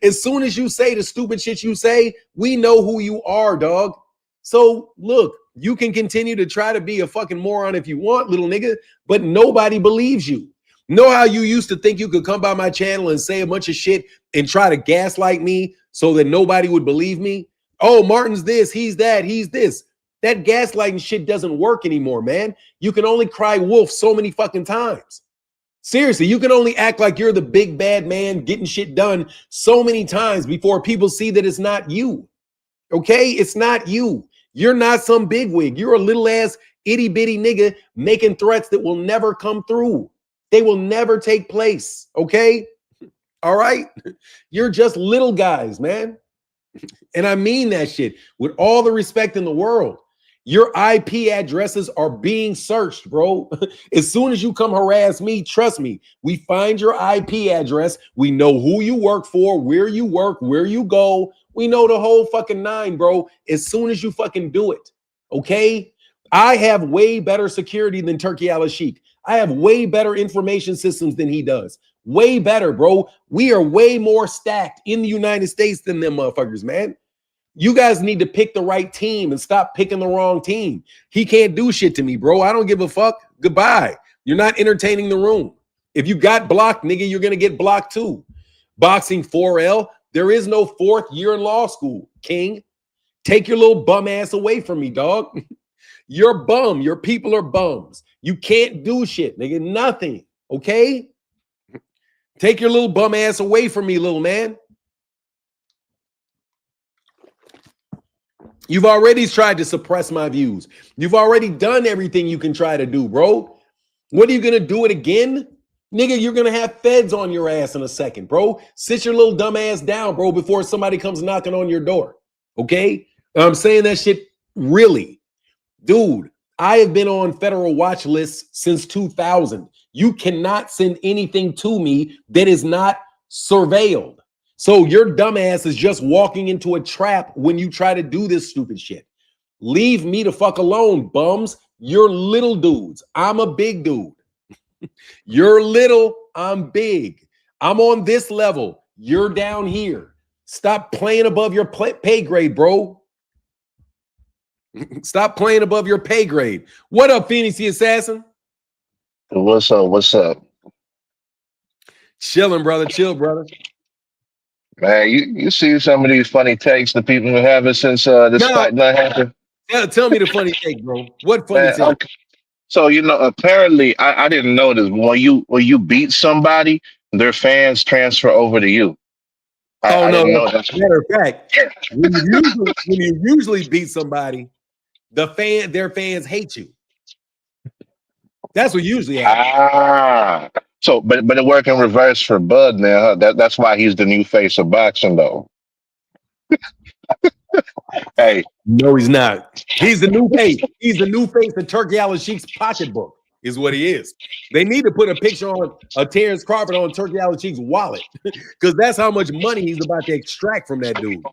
As soon as you say the stupid shit you say, we know who you are, dog. So look, you can continue to try to be a fucking moron if you want, little nigga, but nobody believes you. Know how you used to think you could come by my channel and say a bunch of shit and try to gaslight me so that nobody would believe me? Oh, Martin's this, he's that, he's this. That gaslighting shit doesn't work anymore, man. You can only cry wolf so many fucking times. Seriously, you can only act like you're the big bad man getting shit done so many times before people see that it's not you. Okay? It's not you. You're not some bigwig. You're a little ass itty bitty nigga making threats that will never come through. They will never take place. Okay? All right? You're just little guys, man. And I mean that shit with all the respect in the world. Your IP addresses are being searched, bro. As soon as you come harass me, trust me, we find your IP address. We know who you work for, where you go. We know the whole fucking nine, bro. As soon as you fucking do it, okay? I have way better security than Turki Alasheik. I have way better information systems than he does. Way better, bro. We are way more stacked in the United States than them motherfuckers, man. You guys need to pick the right team and stop picking the wrong team. He can't do shit to me, bro. I don't give a fuck. Goodbye. You're not entertaining the room. If you got blocked, nigga, you're going to get blocked too. Boxing 4L. There is no 4th year in law school, King. Take your little bum ass away from me, dog. You're bum. Your people are bums. You can't do shit, nigga. Nothing. Okay? Take your little bum ass away from me, little man. You've already tried to suppress my views. You've already done everything you can try to do, bro. What are you going to do it again? Nigga, you're going to have feds on your ass in a second, bro. Sit your little dumb ass down, bro, before somebody comes knocking on your door. Okay? I'm saying that shit really. Dude, I have been on federal watch lists since 2000. You cannot send anything to me that is not surveilled. So your dumbass is just walking into a trap when you try to do this stupid shit. Leave me the fuck alone, bums. You're little dudes. I'm a big dude. You're little, I'm big. I'm on this level. You're down here. Stop playing above your pay grade, bro. Stop playing above your pay grade. What up, Phoenix the Assassin? What's up? What's up? Chilling, brother. Chill, brother. Man, you see some of these funny takes that people have having since this fight not happened? Tell me the funny take, bro. What funny Man, take? okay. So apparently I didn't know this. When you beat somebody, their fans transfer over to you. I didn't know that. Matter of fact, when you usually beat somebody, their fans hate you. That's what usually happens. So but it worked in reverse for Bud now. Huh? That's why he's the new face of boxing, though. Hey, no, he's not. He's the new face. He's the new face of Turki Alasheik's pocketbook, is what he is. They need to put a picture on Terence Crawford on Turki Alasheik's wallet, because that's how much money he's about to extract from that dude.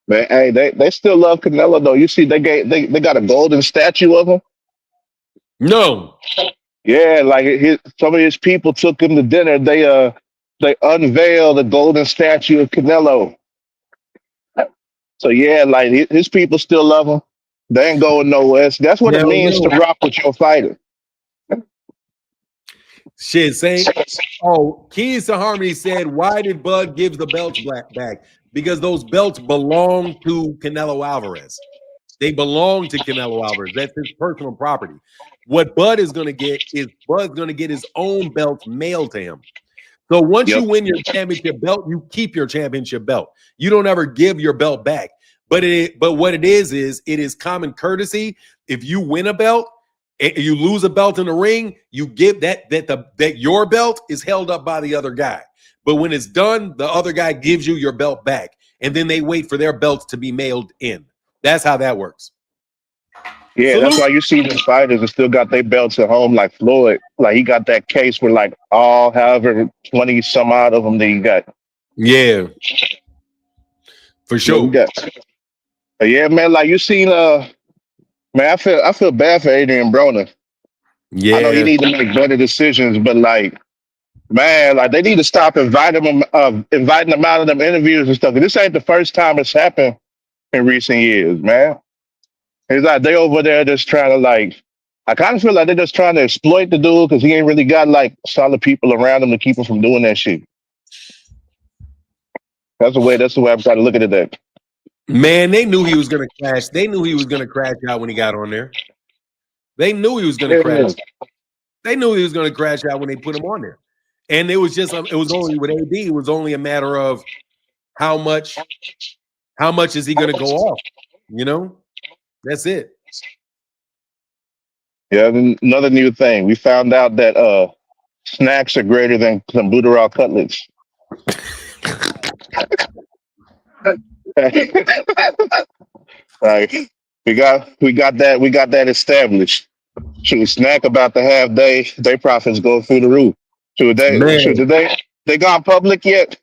Man, hey, they still love Canelo though. You see, they got a golden statue of him. No. Yeah, like some of his people took him to dinner. They unveiled the golden statue of Canelo. So yeah, like his people still love him. They ain't going nowhere. That's what it means to rock with your fighter. Shit, saying. Oh, Keys to Harmony said, why did Bud give the belts back? Because those belts belong to Canelo Alvarez. They belong to Canelo Alvarez. That's his personal property. What Bud is going to get is Bud's going to get his own belt mailed to him. So once you win your championship belt, you keep your championship belt. You don't ever give your belt back. But what it is common courtesy. If you win a belt, you lose a belt in the ring, you give that your belt is held up by the other guy. But when it's done, the other guy gives you your belt back, and then they wait for their belts to be mailed in. That's how that works. Yeah, that's Salute. why you see the fighters that still got their belts at home, like Floyd. Like he got that case where like all however 20 some odd of them that he got. Yeah, for Yeah, we sure. got. But yeah, man. Like you seen, man. I feel bad for Adrian Broner. I know he Yeah. need to make better decisions, but like, man, like they need to stop inviting them out of them interviews and stuff. 'Cause this ain't the first time it's happened in recent years, man. It's like they over there just trying to like. I kind of feel like they're just trying to exploit the dude because he ain't really got like solid people around him to keep him from doing that shit. That's the way. That's the way I'm trying to look at it. Man, they knew he was gonna crash. They knew he was gonna crash out when he got on there. They knew he was gonna crash. Yeah, They knew he was gonna crash out when they put him on there. And it was just it was only with AD, it was only a matter of how much is he gonna go off? You know? That's it. yeah. Then another new thing. We found out that snacks are greater than clenbuterol cutlets. Like we got that established. Should snack about to have they profits go through the roof. Man, They gone public yet?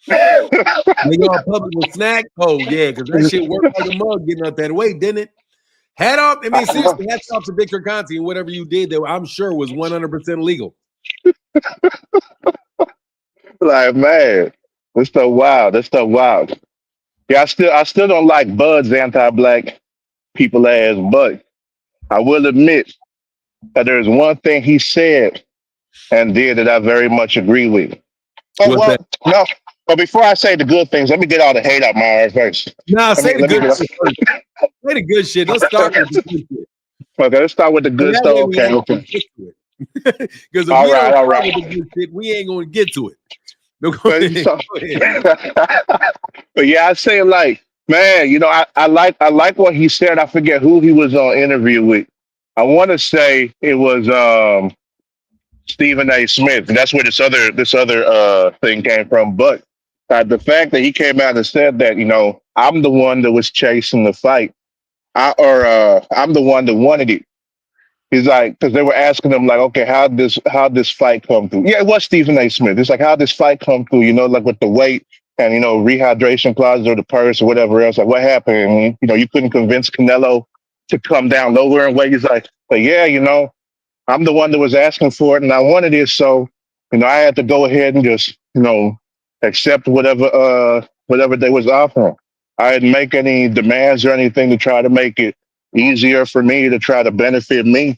they go public with snack. Oh yeah, because that shit worked like a mug getting up that weight, didn't it? Hat off. I mean, seriously, hats off to Victor Conti and whatever you did that I'm sure was 100% legal. Like man, this stuff wild. This stuff wild. Yeah, I still don't like Bud's anti-black people ass, but I will admit that there's one thing he said and did that I very much agree with. Oh What's that? well, no. But before I say the good things, let me get all the hate out my ass first. Nah, Let say me the let me good get. shit first. Say the good shit. Let's start with the good shit. Okay, let's start with the And good that stuff. way we Okay, actually okay. get to it. Because if All we right, don't all start with right. the good shit, we ain't going to get to it. No, go But, ahead. so, Go ahead. but yeah, I say like, man, I like what he said. I forget who he was on interview with. I want to say it was Stephen A. Smith, and that's where this other thing came from. But the fact that he came out and said that, I'm the one that was chasing the fight, I'm the one that wanted it. He's like, because they were asking him like, okay, how this fight come through? Yeah, it was Stephen A. Smith. It's like how this fight come through, like with the weight and rehydration clauses or the purse or whatever else. Like what happened? And, you couldn't convince Canelo to come down lower in weight. He's like, but yeah, I'm the one that was asking for it and I wanted it, so I had to go ahead and just accept whatever they was offering. I didn't make any demands or anything to try to make it easier for me to try to benefit me.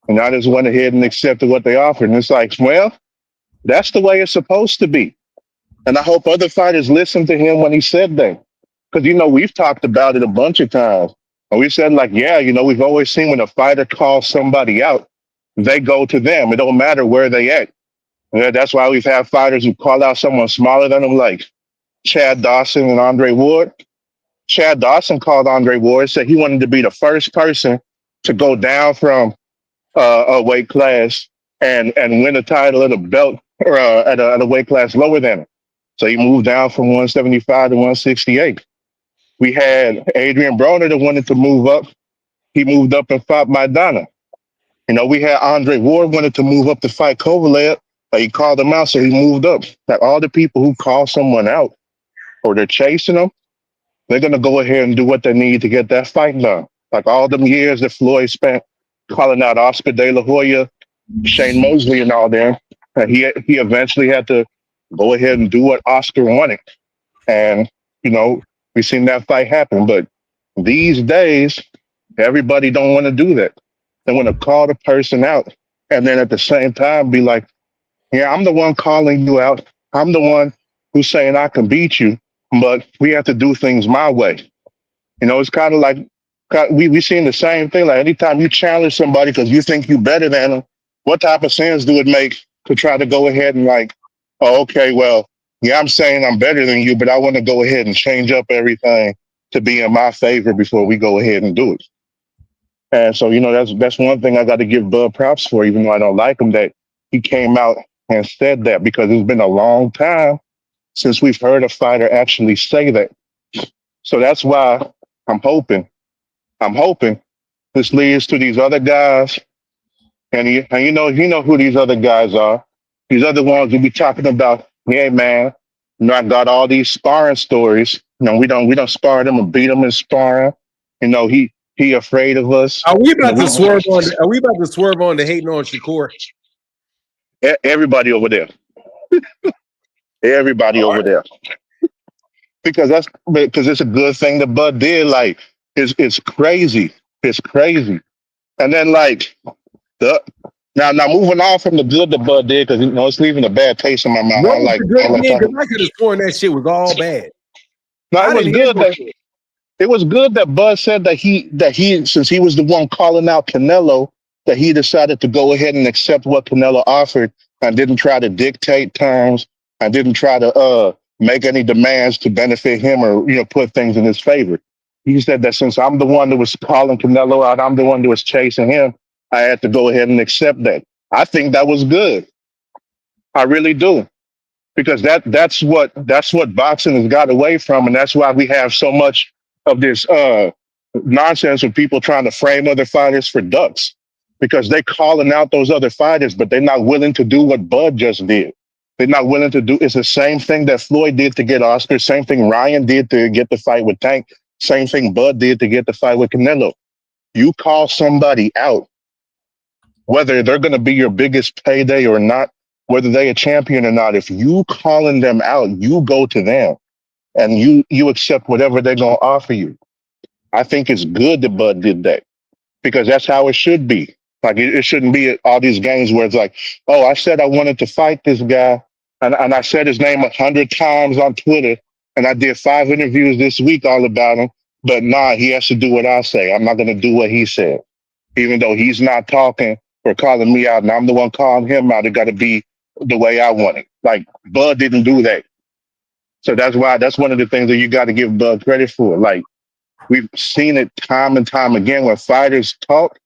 And I just went ahead and accepted what they offered. And it's like, well, that's the way it's supposed to be. And I hope other fighters listen to him when he said that. Because, we've talked about it a bunch of times. And we said, like, yeah, we've always seen when a fighter calls somebody out, they go to them. It don't matter where they at. Yeah, that's why we've had fighters who call out someone smaller than them, like Chad Dawson and Andre Ward. Chad Dawson called Andre Ward, said he wanted to be the first person to go down from a weight class and win a title at a belt or at a weight class lower than him. So he moved down from 175 to 168. We had Adrian Broner that wanted to move up. He moved up and fought Maidana. We had Andre Ward wanted to move up to fight Kovalev, but he called him out, so he moved up. Like all the people who call someone out or they're chasing them, they're gonna go ahead and do what they need to get that fight done. Like all them years that Floyd spent calling out Oscar De La Hoya, Shane Mosley, and all them, and he eventually had to go ahead and do what Oscar wanted. And we've seen that fight happen. But these days, everybody don't want to do that. They want to call the person out, and then at the same time be like, "Yeah, I'm the one calling you out. I'm the one who's saying I can beat you, but we have to do things my way." It's kind of like we seen the same thing. Like anytime you challenge somebody because you think you better than them, what type of sense do it make to try to go ahead and like, oh, okay, well, yeah, I'm saying I'm better than you, but I want to go ahead and change up everything to be in my favor before we go ahead and do it. And so, that's one thing I got to give Bud props for, even though I don't like him, that he came out and said that because it's been a long time since we've heard a fighter actually say that. So that's why I'm hoping This leads to these other guys, and you know who these other guys are. These other ones we be talking about. Yeah, man. You know, I got all these sparring stories. You know, we don't spar them and beat them in sparring. You know, he afraid of us. Are we You know, about to swerve on? Are we about to swerve on the hating on Shakur? everybody over there, everybody All over right. there, because it's a good thing that Bud did. Like, it's crazy, it's crazy. And then like the now moving on from the good that Bud did, because you know it's leaving a bad taste in my mouth. What was the good I don't like thing? Because talking. I could have sworn that shit was all bad. No, it I was didn't hear good no that good. it was good that Bud said that he since he was the one calling out Canelo, that he decided to go ahead and accept what Canelo offered and didn't try to dictate terms and didn't try to make any demands to benefit him or put things in his favor. He said that since I'm the one that was calling Canelo out, I'm the one that was chasing him, I had to go ahead and accept that. I think that was good. I really do, because that's what boxing has got away from, and that's why we have so much of this nonsense with people trying to frame other fighters for ducks, because they calling out those other fighters, but they're not willing to do what Bud just did. They're not willing to do. It's the same thing that Floyd did to get Oscar. Same thing Ryan did to get the fight with Tank. Same thing Bud did to get the fight with Canelo. You call somebody out, whether they're going to be your biggest payday or not, whether they a champion or not. If you calling them out, you go to them and you accept whatever they're going to offer you. I think it's good that Bud did that, because that's how it should be. Like it shouldn't be all these games where it's like, oh, I said I wanted to fight this guy, and I said his name 100 times on Twitter, and I did 5 interviews this week all about him, but nah, he has to do what I say. I'm not going to do what he said, even though he's not talking or calling me out, and I'm the one calling him out. It got to be the way I want it. Like Bud didn't do that, so that's one of the things that you got to give Bud credit for. Like, we've seen it time and time again when fighters talk,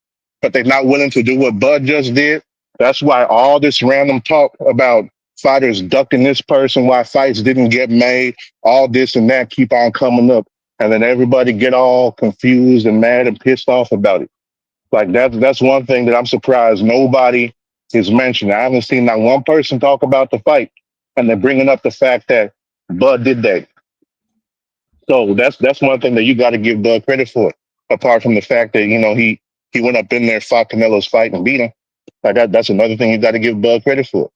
but they're not willing to do what Bud just did. That's why all this random talk about fighters ducking this person, why fights didn't get made, all this and that keep on coming up, and then everybody get all confused and mad and pissed off about it. Like that's one thing that I'm surprised nobody is mentioning. I haven't seen not one person talk about the fight, and they're bringing up the fact that Bud did that. So that's one thing that you got to give Bud credit for. Apart from the fact that he went up in there, fought Canelo's fight and beat him. Like that's another thing you got to give Bud credit for,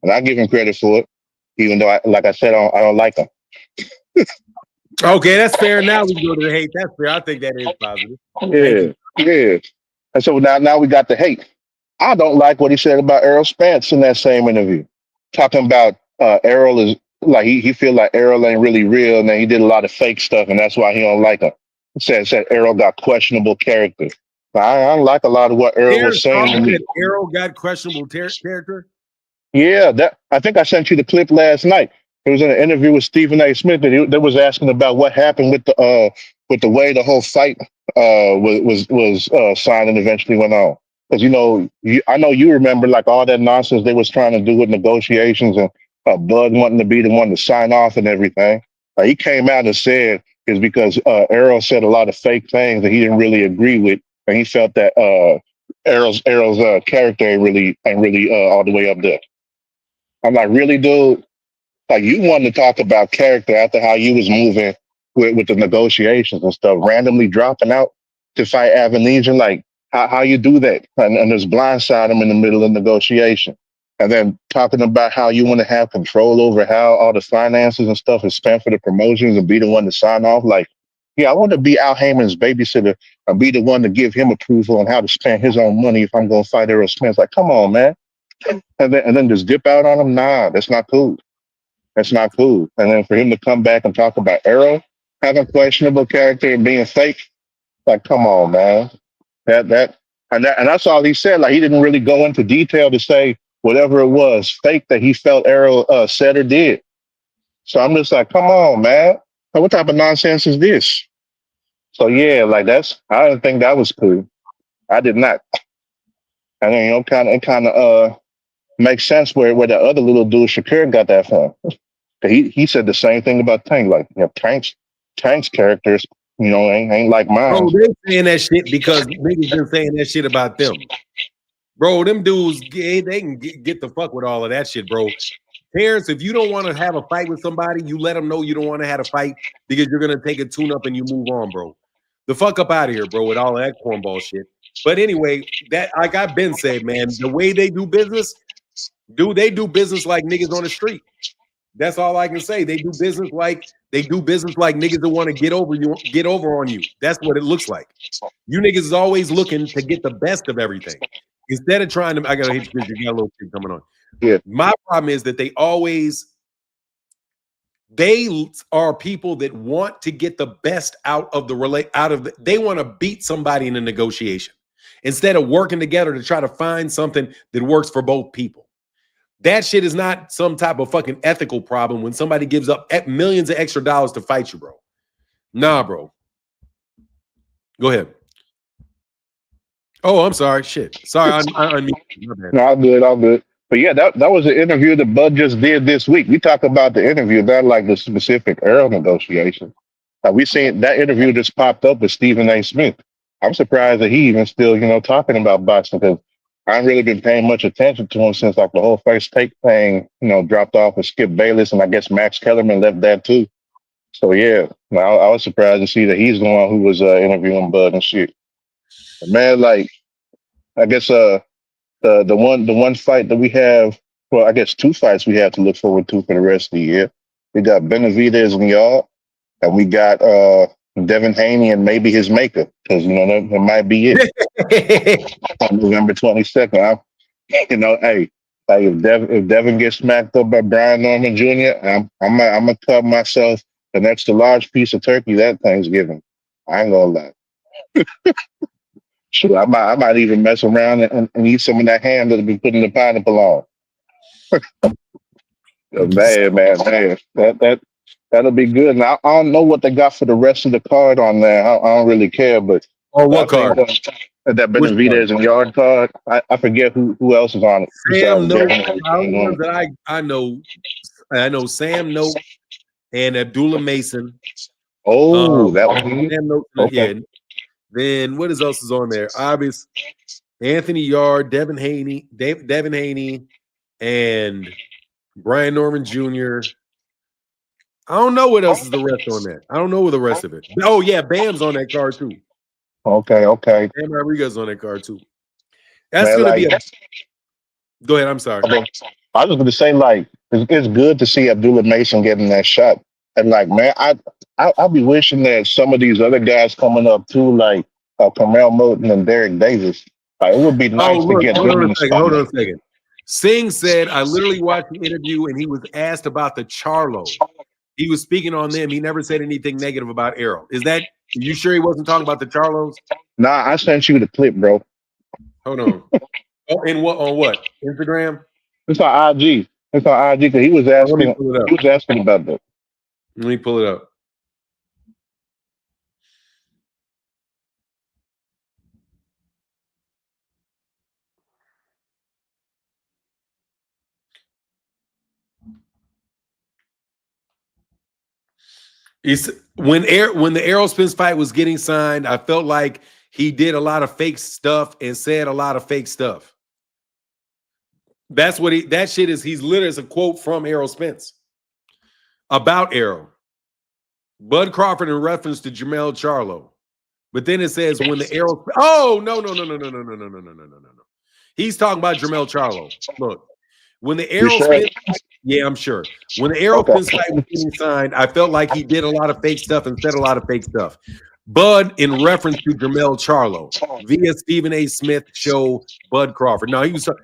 and I give him credit for it, even though like I said, I don't like him. Okay, that's fair. Now we can go to the hate. That's fair. I think that is positive. Thank Yeah, you. yeah. And so now we got the hate. I don't like what he said about Errol Spence in that same interview, talking about Errol is like he feel like Errol ain't really real, and then he did a lot of fake stuff, and that's why he don't like him. Said Errol got questionable character. I don't like a lot of what Errol was Terence saying to Crawford me. said Arrow got questionable character. Yeah, that I think I sent you the clip last night. It was in an interview with Stephen A. Smith that was asking about what happened with the way the whole fight was signed and eventually went on. Because I know you remember like all that nonsense they was trying to do with negotiations and Bud wanting to be the one to sign off and everything. He came out and said it's because Errol said a lot of fake things that he didn't really agree with, and he felt that Errol's character ain't really all the way up there. I'm like, really, dude? Like, you wanted to talk about character after how you was moving with the negotiations and stuff, randomly dropping out to fight Avenesian. Like, how you do that? And just blindside him in the middle of negotiation. And then talking about how you want to have control over how all the finances and stuff is spent for the promotions and be the one to sign off. Like, yeah, I want to be Al Heyman's babysitter and be the one to give him approval on how to spend his own money if I'm going to fight Errol Spence. Like, come on, man. And then just dip out on him. Nah, that's not cool. That's not cool. And then for him to come back and talk about Arrow having questionable character and being fake, like, come on, man. And that's all he said. Like, he didn't really go into detail to say whatever it was fake that he felt Arrow said or did. So I'm just like, come on, man. Like, what type of nonsense is this? So yeah, like I didn't think that was cool. I did not. And then it kind of makes sense where the other little dude Shakir got that from. He said the same thing about Tank. Like, Tank's characters ain't like Bro, mine. they saying that shit because niggas been saying that shit about them. Bro, them dudes, they can get the fuck with all of that shit, bro. Terence, if you don't want to have a fight with somebody, you let them know you don't want to have a fight because you're going to take a tune-up and you move on, bro. The fuck up out of here, bro, with all of that cornball shit. But anyway, that like I've been said, man, the way they do business, they do business like niggas on the street. That's all I can say. They do business like niggas that want to get over on you. That's what it looks like. You niggas is always looking to get the best of everything. Instead of trying to, I gotta hit you because you got a little shit coming on. Yeah. My problem is that they are people that want to get the best out of they want to beat somebody in a negotiation instead of working together to try to find something that works for both people. That shit is not some type of fucking ethical problem when somebody gives up millions of extra dollars to fight you, bro. Nah, bro. Go ahead. Oh, I'm sorry. Shit. Sorry. I No, all good. But yeah, that was an interview that Bud just did this week. We talk about the interview, not like the specific Earl negotiation. We seen that interview just popped up with Stephen A. Smith. I'm surprised that he even still, talking about boxing because I haven't really been paying much attention to him since like the whole First Take thing, dropped off with Skip Bayless, and I guess Max Kellerman left that too. So yeah, I was surprised to see that he's the one who was interviewing Bud and shit. But man, like I guess the one fight that we have, well, I guess two fights we have to look forward to for the rest of the year. We got Benavidez and Lled, and we got Devin Haney and maybe his maker, because that might be it on November 22nd. Hey, if Devin gets smacked up by Brian Norman Jr., I'm gonna cut myself an extra large piece of turkey that Thanksgiving. I ain't gonna lie. Sure, I might even mess around and eat some of that ham that'll be put in the pineapple on. man. That'll be good. And I don't know what they got for the rest of the card on there. I don't really care, but what card? That Benavidez and Lled card. I forget who else is on it. Sam Note. I know Sam Note and Abdullah Mason. That was Sam Note. Okay. Yeah. Then what else is on there? Obvious Anthony Lled, Devin Haney, and Brian Norman Jr. I don't know what else is the rest on that. I don't know the rest of it. Oh yeah, Bam's on that card too. Okay. Bam Rodriguez on that card too. That's gonna be. Go ahead. I'm sorry. I was just gonna say, like, it's good to see Abdullah Mason getting that shot, and like, man, I'll be wishing that some of these other guys coming up too, like Carmel Moten and Derek Davis, like, it would be nice to get them in the spot. Hold on a second. Singh said, I literally watched the interview and he was asked about the Charlo. He was speaking on them. He never said anything negative about Errol. Are you sure he wasn't talking about the Charlos? Nah, I sent you the clip, bro. Hold on. On what? Instagram? It's on IG. Because he was asking about that. Let me pull it up. When the Errol Spence fight was getting signed, I felt like he did a lot of fake stuff and said a lot of fake stuff. That's what that shit is. He's literally, it's a quote from Errol Spence about Errol. Bud Crawford in reference to Jermell Charlo. But then it says when the Errol. Oh, no. He's talking about Jermell Charlo. Look, when the Errol Spence. Yeah, I'm sure. When the Errol Spence fight was getting signed, I felt like he did a lot of fake stuff and said a lot of fake stuff. Bud in reference to Jermell Charlo via Stephen A. Smith show Bud Crawford. Now he said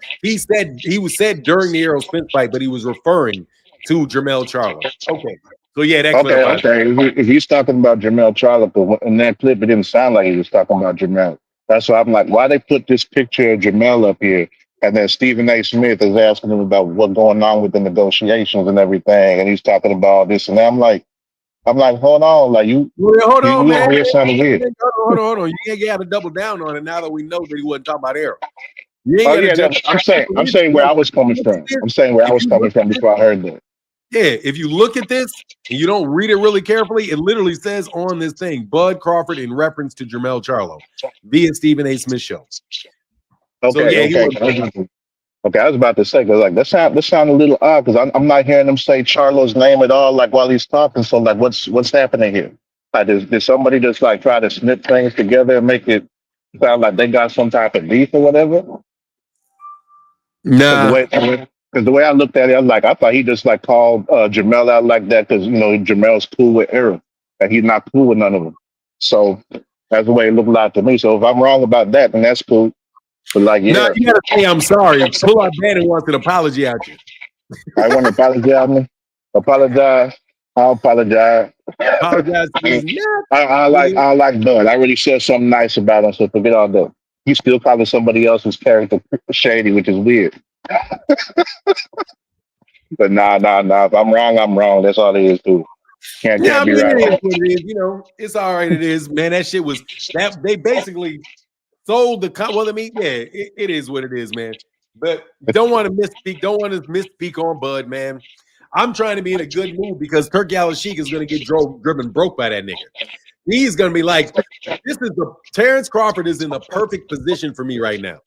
during the Errol Spence fight, but he was referring to Jermell Charlo. Okay. So yeah, that clarifies. Okay. If he's talking about Jermell Charlo, but in that clip, it didn't sound like he was talking about Jermell. That's why I'm like, why they put this picture of Jermell up here? And then Stephen A. Smith is asking him about what's going on with the negotiations and everything, and he's talking about this and that. I'm like, hold on, like hold on, man. Hold on. You got to double down on it now that we know that he wasn't talking about Errol. I'm saying where I was coming from. I'm saying where I was coming from before I heard that. Yeah, if you look at this and you don't read it really carefully, it literally says on this thing, Bud Crawford in reference to Jermell Charlo via Stephen A. Smith show. So Okay, yeah, he okay. was. Okay, I was about to say because like that sound a little odd because I'm not hearing him say Charlo's name at all like while he's talking. So like, what's happening here? Like, did somebody just like try to snip things together and make it sound like they got some type of beef or whatever? Because Nah, the way I looked at it, I was like, I thought he just like called Jamel out like that because Jamel's cool with Eric and he's not cool with none of them. So that's the way it looked like to me. So if I'm wrong about that, then that's cool. But like, nah, yeah, you gotta say I'm sorry. Pull out Bannon wants an apology out you. I want to apologize. Apologize. I apologize. Apologize to his nigga. I like Bud. I really said something nice about him, so forget all that. You still calling somebody else's character shady, which is weird. But nah. If I'm wrong, I'm wrong. That's all it is, too. Yeah, I Can't be mean, it is right. what it is. It's all right. It is, man. That shit was that they basically sold the well. I mean, yeah, it is what it is, man. But don't want to misspeak. Don't want to misspeak on Bud, man. I'm trying to be in a good mood because Turki Alasheik'S is going to get driven broke by that nigga. He's going to be like, Terence Crawford is in the perfect position for me right now.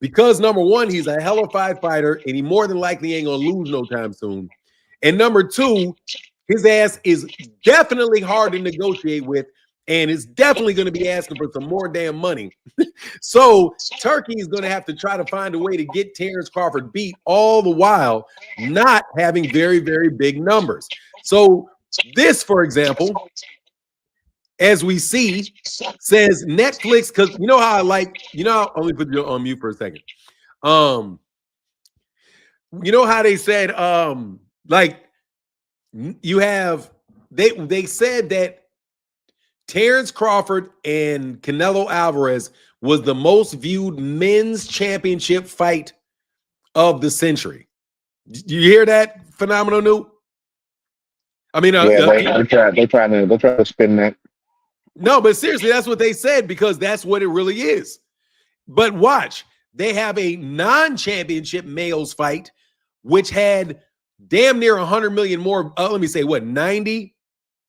Because number one, he's a hella fighter, and he more than likely ain't gonna lose no time soon. And number two, his ass is definitely hard to negotiate with, and is definitely going to be asking for some more damn money. So Turki is going to have to try to find a way to get Terence Crawford beat, all the while not having very, very big numbers. So this, for example, as we see, says Netflix, because you know how I like, I'll only put you on mute for a second. You know how they said, like you have they said that Terence Crawford and Canelo Alvarez was the most viewed men's championship fight of the century. You hear that phenomenal, Newt? I mean, Yeah, they're trying to spin that. No, but seriously, that's what they said because that's what it really is. But watch, they have a non-championship males fight, which had damn near 100 million more. Let me say, what, 90?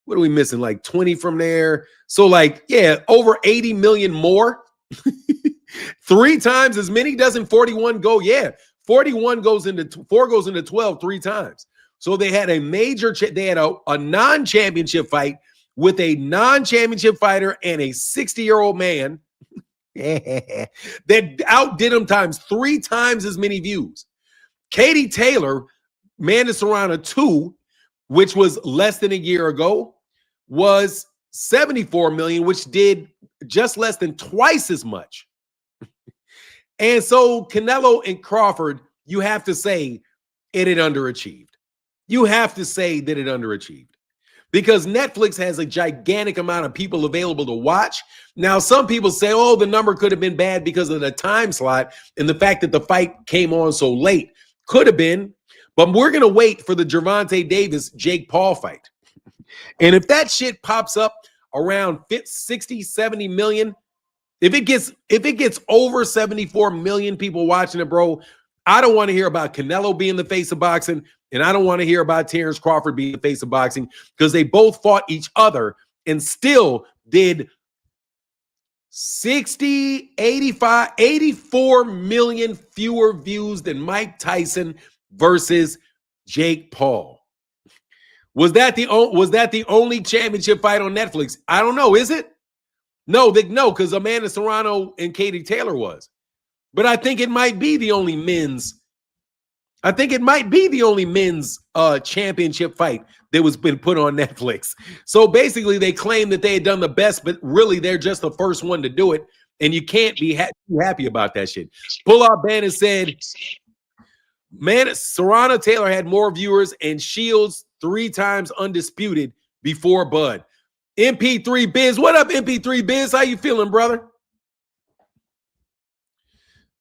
What are we missing? Like 20 from there. So like, yeah, over 80 million more. 3 times as many. Doesn't 41 go? Yeah, 41 goes into 4 goes into 12 3 times. So they had a major, they had a non-championship fight with a non-championship fighter and a 60-year-old man that outdid him times 3 times as many views. Katie Taylor, Amanda Serrano 2, which was less than a year ago, was 74 million, which did just less than twice as much. And so Canelo and Crawford, you have to say it had underachieved. You have to say that it underachieved because Netflix has a gigantic amount of people available to watch. Now, some people say, oh, the number could have been bad because of the time slot and the fact that the fight came on so late. Could have been, but we're going to wait for the Gervonta Davis-Jake Paul fight. And if that shit pops up around 60, 70 million, if it gets over 74 million people watching it, bro, I don't want to hear about Canelo being the face of boxing, and I don't want to hear about Terence Crawford being the face of boxing because they both fought each other and still did 60, 85, 84 million fewer views than Mike Tyson versus Jake Paul. Was that the only championship fight on Netflix? I don't know. Is it? No, because Amanda Serrano and Katie Taylor was. But I think it might be the only men's. I think it might be the only men's championship fight that was been put on Netflix. So basically, they claim that they had done the best, but really they're just the first one to do it, and you can't be happy about that shit. Pull-Out Bannon said, man, Serrano Taylor had more viewers and Shields 3 times undisputed before Bud. MP3 Biz, what up, MP3 Biz? How you feeling, brother?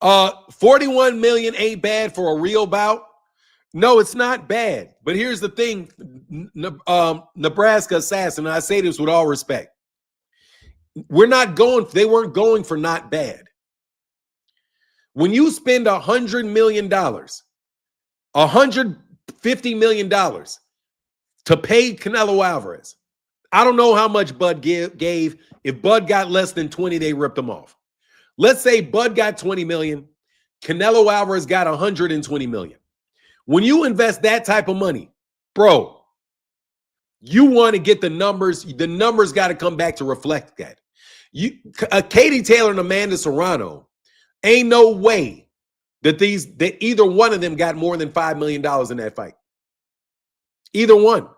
41 million ain't bad for a real bout. No, it's not bad. But here's the thing, Nebraska Assassin, and I say this with all respect. They weren't going for not bad. When you spend $100 million, $50 million to pay Canelo Alvarez. I don't know how much Bud gave. If Bud got less than 20, they ripped him off. Let's say Bud got 20 million, Canelo Alvarez got 120 million. When you invest that type of money, bro, you want to get the numbers got to come back to reflect that. Katie Taylor and Amanda Serrano, ain't no way that either one of them got more than $5 million in that fight. Either one.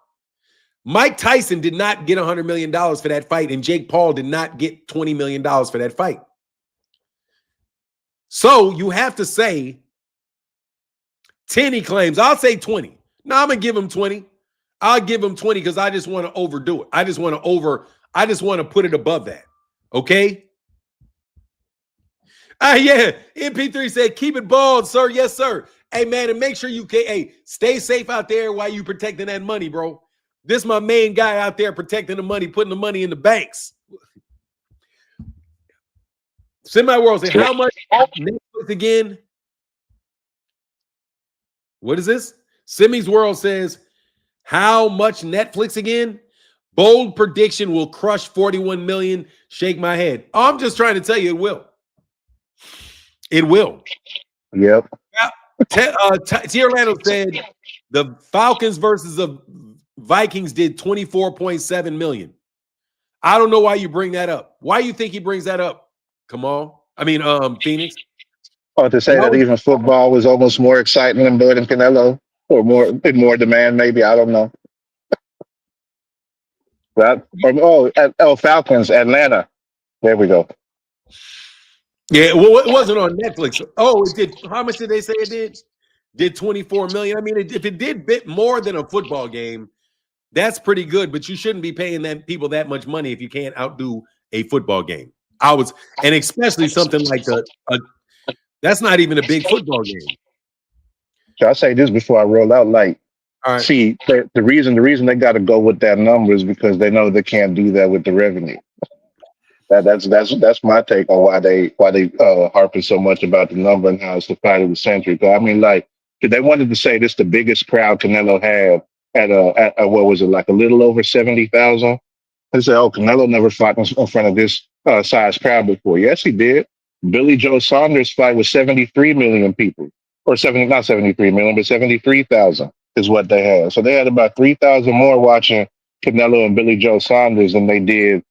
Mike Tyson did not get $100 million for that fight, and Jake Paul did not get $20 million for that fight. So you have to say 10 he claims. I'll say 20. No, I'm going to give him 20. I'll give him 20 because I just want to overdo it. I just want to put it above that. Okay? Yeah. MP3 said, keep it bald, sir. Yes, sir. Hey, man, and make sure you stay safe out there while you protecting that money, bro. This my main guy out there protecting the money, putting the money in the banks. Semi-World said, how much Netflix again? What is this? Simi's World says, how much Netflix again? Bold prediction will crush 41 million. Shake my head. Oh, I'm just trying to tell you it will. It will. Yep. T. Orlando said the Falcons versus the Vikings did 24.7 million. I don't know why you bring that up. Why you think he brings that up? Come on. I mean, Phoenix. Or to say that even football was almost more exciting than Bud and Canelo, or more demand, maybe. I don't know. Falcons, Atlanta. There we go. Yeah, well, it wasn't on Netflix. Oh, it did. How much did they say it did? Did 24 million. I mean, if it did bit more than a football game, that's pretty good. But you shouldn't be paying people that much money if you can't outdo a football game. And especially something like that's not even a big football game. So I say this before I roll out. Like, all right. See, the reason they got to go with that number is because they know they can't do that with the revenue. That's my take on why they harping so much about the number and how it's the fight of the century. But I mean, like, if they wanted to say this the biggest crowd Canelo had at what was it, like a little over 70,000? They say, oh, Canelo never fought in front of this size crowd before. Yes, he did. Billy Joe Saunders' fight was 73 million people, or not 73 million, but 73,000 is what they had. So they had about 3,000 more watching Canelo and Billy Joe Saunders than they did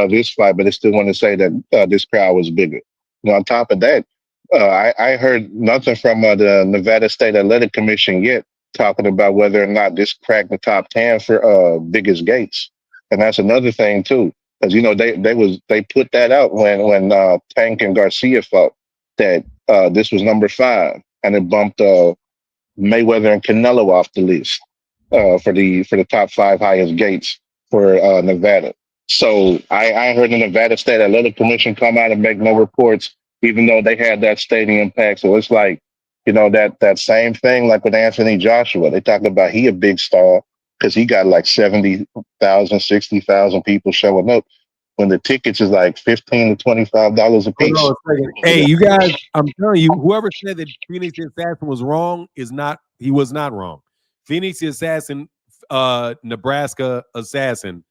this fight, but they still want to say that this crowd was bigger. On top of that, I heard nothing from the Nevada State Athletic Commission yet talking about whether or not this cracked the top 10 for biggest gates. And that's another thing too, because they put that out when Tank and Garcia fought, that this was number 5, and it bumped Mayweather and Canelo off the list for the top 5 highest gates for Nevada. So I heard the Nevada State Athletic Commission come out and make no reports, even though they had that stadium packed. So it's like, that same thing like with Anthony Joshua. They talked about he a big star because he got like 70,000, 60,000 people showing up when the tickets is like $15 to $25 a piece. Hey, you guys, I'm telling you, whoever said that Phoenix the Assassin was wrong he was not wrong. Phoenix the Assassin, Nebraska Assassin,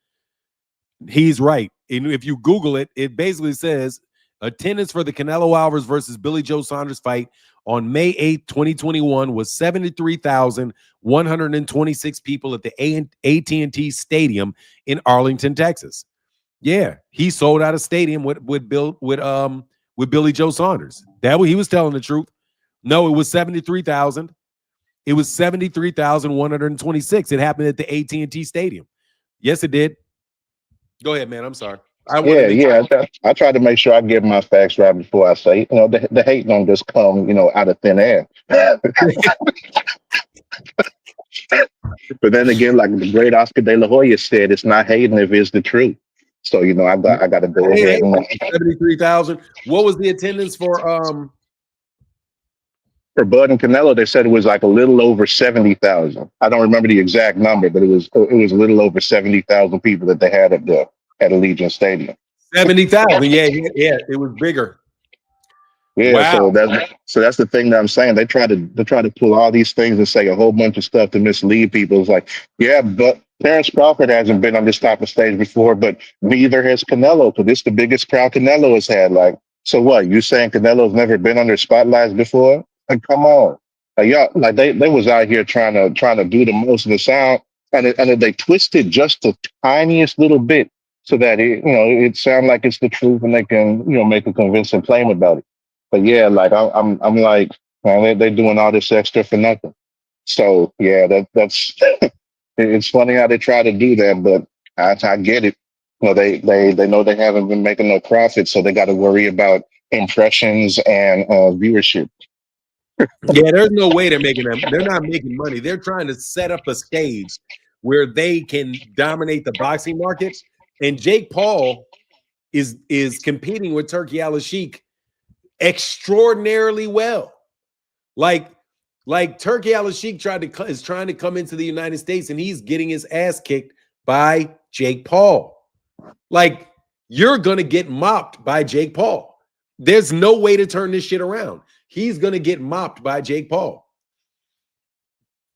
he's right. And if you Google it, it basically says attendance for the Canelo Alvarez versus Billy Joe Saunders fight on May 8th, 2021 was 73,126 people at the AT&T Stadium in Arlington, Texas. Yeah, he sold out a stadium with Billy Joe Saunders. He was telling the truth. No, it was 73,000. It was 73,126. It happened at the AT&T Stadium. Yes, it did. Go ahead, man. I'm sorry. I try to make sure I get my facts right before I say, the hate don't just come, out of thin air. But then again, like the great Oscar De La Hoya said, it's not hating if it's the truth. So, I got to go ahead. 73,000. What was the attendance for Bud and Canelo? They said it was like a little over 70,000. I don't remember the exact number, but it was a little over 70,000 people that they had up there at Allegiant Stadium. 70,000. Yeah. It was bigger. Yeah, Wow. so that's the thing that I'm saying. They try to pull all these things and say a whole bunch of stuff to mislead people. It's like, yeah, but Terence Crawford hasn't been on this type of stage before, but neither has Canelo, because it's the biggest crowd Canelo has had. Like, so what? You saying Canelo's never been under spotlights before? Like, come on. Like, y'all, like they was out here trying to do the most of the sound, and they twisted just the tiniest little bit so that it sound like it's the truth, and they can make a convincing claim about it. But yeah, like I'm like, man, they're doing all this extra for nothing. So yeah, that's it's funny how they try to do that, but I get it. They know they haven't been making no profit, so they got to worry about impressions and viewership. Yeah, there's no way they're making them. They're not making money. They're trying to set up a stage where they can dominate the boxing market. And Jake Paul is competing with Turki Alasheik extraordinarily well. Like Turki Alasheik is trying to come into the United States, and he's getting his ass kicked by Jake Paul. Like, you're gonna get mopped by Jake Paul. There's no way to turn this shit around. He's gonna get mopped by Jake Paul.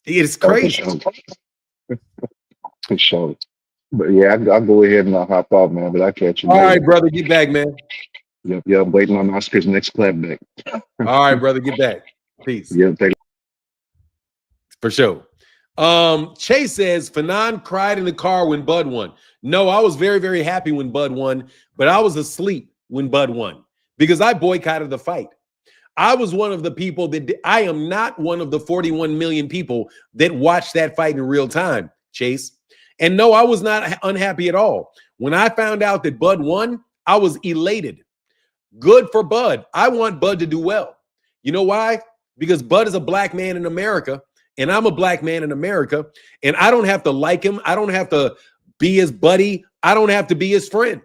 It's Oh, for crazy. sure. For sure. But yeah, I'll go ahead and I'll hop off, man. But I'll catch you All later. right, brother, get back, man. Yep, yeah, I'm waiting on Oscar's next clapback. All right, brother, get back. Peace. Yep, For sure. Chase says Fanon cried in the car when Bud won. No, I was very, very happy when Bud won, but I was asleep when Bud won because I boycotted the fight. I was one of the people I am not one of the 41 million people that watched that fight in real time, Chase. And no, I was not unhappy at all. When I found out that Bud won, I was elated. Good for Bud. I want Bud to do well. You know why? Because Bud is a black man in America, and I'm a black man in America, and I don't have to like him. I don't have to be his buddy. I don't have to be his friend.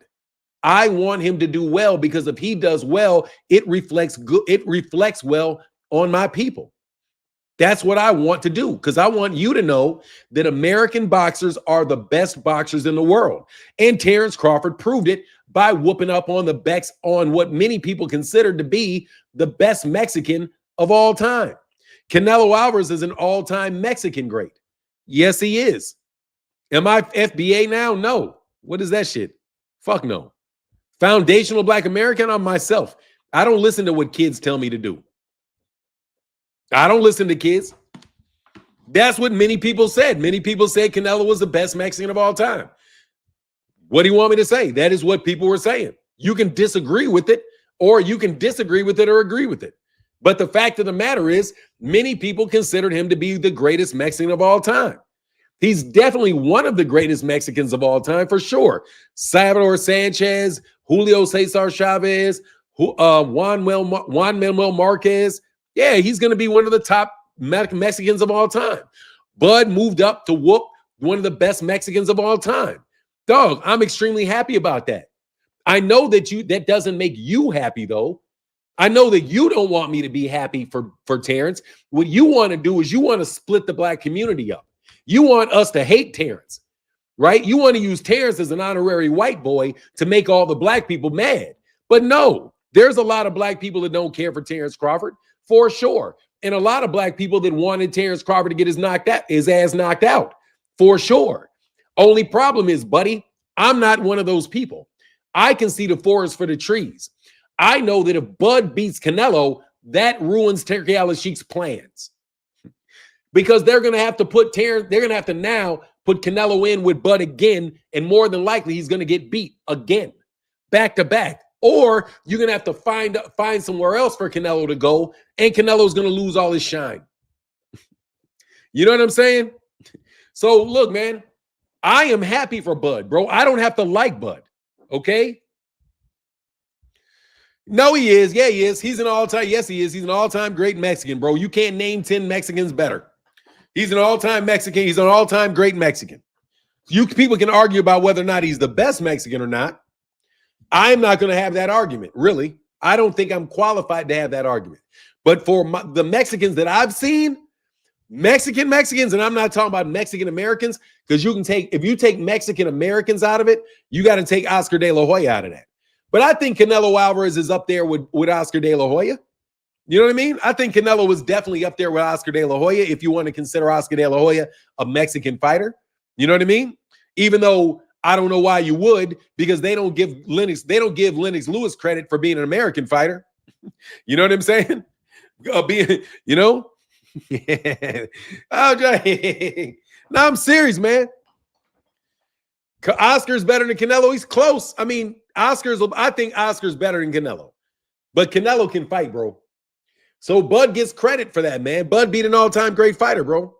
I want him to do well, because if he does well, it reflects good. It reflects well on my people. That's what I want to do, because I want you to know that American boxers are the best boxers in the world. And Terence Crawford proved it by whooping up on the Becks on what many people consider to be the best Mexican of all time. Canelo Alvarez is an all-time Mexican great. Yes, he is. Am I FBA now? No. What is that shit? Fuck no. Foundational Black American, I'm myself. I don't listen to what kids tell me to do. I don't listen to kids. That's what many people said. Many people said Canelo was the best Mexican of all time. What do you want me to say? That is what people were saying. You can disagree with it, or you can disagree with it or agree with it. But the fact of the matter is, many people considered him to be the greatest Mexican of all time. He's definitely one of the greatest Mexicans of all time, for sure. Salvador Sanchez, Julio Cesar Chavez, Juan Manuel Marquez. Yeah, he's going to be one of the top Mexicans of all time. Bud moved up to whoop one of the best Mexicans of all time. Dog, I'm extremely happy about that. I know that doesn't make you happy, though. I know that you don't want me to be happy for Terence. What you want to do is you want to split the black community up. You want us to hate Terence, right? You want to use Terence as an honorary white boy to make all the black people mad. But no, there's a lot of black people that don't care for Terence Crawford, for sure. And a lot of black people that wanted Terence Crawford to get his ass knocked out, for sure. Only problem is, buddy, I'm not one of those people. I can see the forest for the trees. I know that if Bud beats Canelo, that ruins Turki Alasheik's plans. Because they're going to have to put Terence, they're going to have to now put Canelo in with Bud again, and more than likely he's going to get beat again, back to back. Or you're going to have to find somewhere else for Canelo to go, and Canelo's going to lose all his shine. You know what I'm saying? So look, man, I am happy for Bud, bro. I don't have to like Bud, okay? No, he is. Yeah, he is. He's an all-time. Yes, he is. He's an all-time great Mexican, bro. You can't name 10 Mexicans better. He's an all-time Mexican. He's an all-time great Mexican. You people can argue about whether or not he's the best Mexican or not. I'm not going to have that argument, really. I don't think I'm qualified to have that argument. But for the Mexicans that I've seen, Mexicans, and I'm not talking about Mexican Americans, because if you take Mexican Americans out of it, you got to take Oscar De La Hoya out of that. But I think Canelo Alvarez is up there with Oscar De La Hoya. You know what I mean? I think Canelo was definitely up there with Oscar De La Hoya if you want to consider Oscar De La Hoya a Mexican fighter. You know what I mean? Even though I don't know why you would, because they don't give Lennox Lewis credit for being an American fighter. You know what I'm saying? Being, you know? Yeah. No, I'm serious, man. Oscar's better than Canelo. He's close. I mean, I think Oscar's better than Canelo. But Canelo can fight, bro. So Bud gets credit for that, man. Bud beat an all-time great fighter, bro.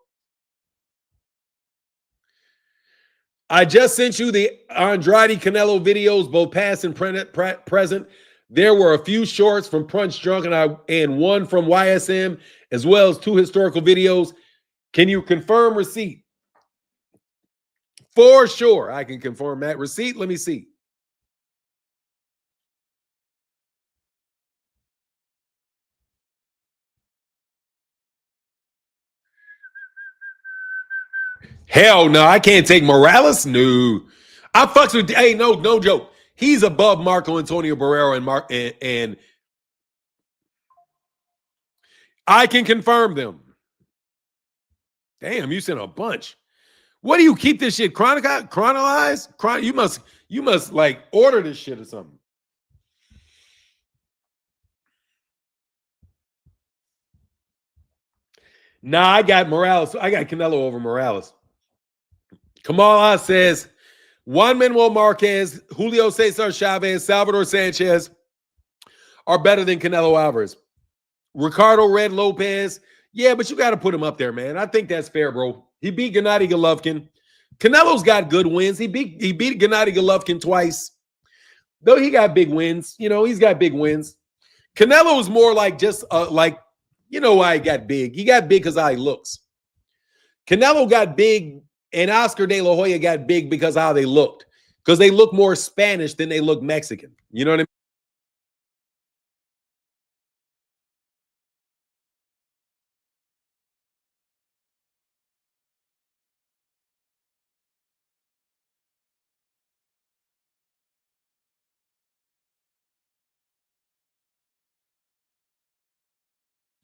I just sent you the Andrade Canelo videos, both past and present. There were a few shorts from Punch Drunk and one from YSM, as well as 2 historical videos. Can you confirm receipt? For sure, I can confirm that. Receipt, let me see. Hell no, I can't take Morales. No. I fucks with, hey, no joke. He's above Marco Antonio Barrera and I can confirm them. Damn, you sent a bunch. What do you keep this shit chronologized? You must like order this shit or something. Nah, I got Morales. I got Canelo over Morales. Kamala says Juan Manuel Marquez, Julio Cesar Chavez, Salvador Sanchez are better than Canelo Alvarez. Ricardo Red Lopez. Yeah, but you got to put him up there, man. I think that's fair, bro. He beat Gennady Golovkin. Canelo's got good wins. He beat Gennady Golovkin twice. Though he got big wins. You know, he's got big wins. Canelo's more like just like, you know why he got big. He got big because how he looks. Canelo got big and Oscar De La Hoya got big because how they looked. Because they look more Spanish than they look Mexican. You know what I mean?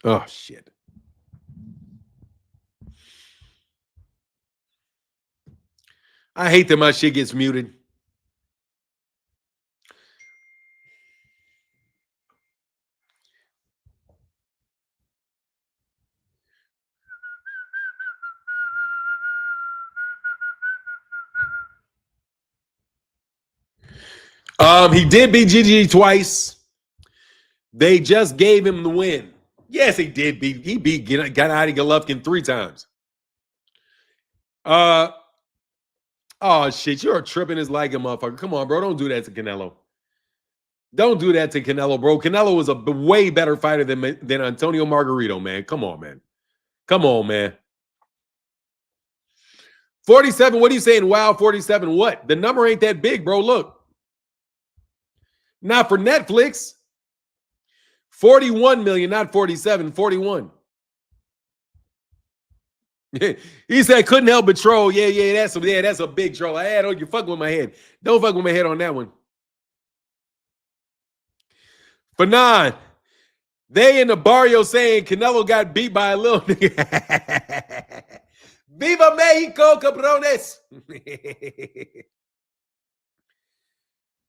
Oh, shit. I hate that my shit gets muted. He did beat GG twice. They just gave him the win. Yes, he did beat. He beat Gennady Golovkin 3 times. Oh shit, you're tripping as like a motherfucker. Come on, bro. Don't do that to Canelo. Don't do that to Canelo, bro. Canelo was a way better fighter than Antonio Margarito, man. Come on, man. Come on, man. 47. What are you saying? Wow, 47. What? The number ain't that big, bro. Look. Not for Netflix. 41 million, not 47, 41. He said couldn't help but troll. Yeah, that's a big troll. Don't you fuck with my head. Don't fuck with my head on that one. Fanon, they in the barrio saying Canelo got beat by a little nigga. Viva Mexico, cabrones.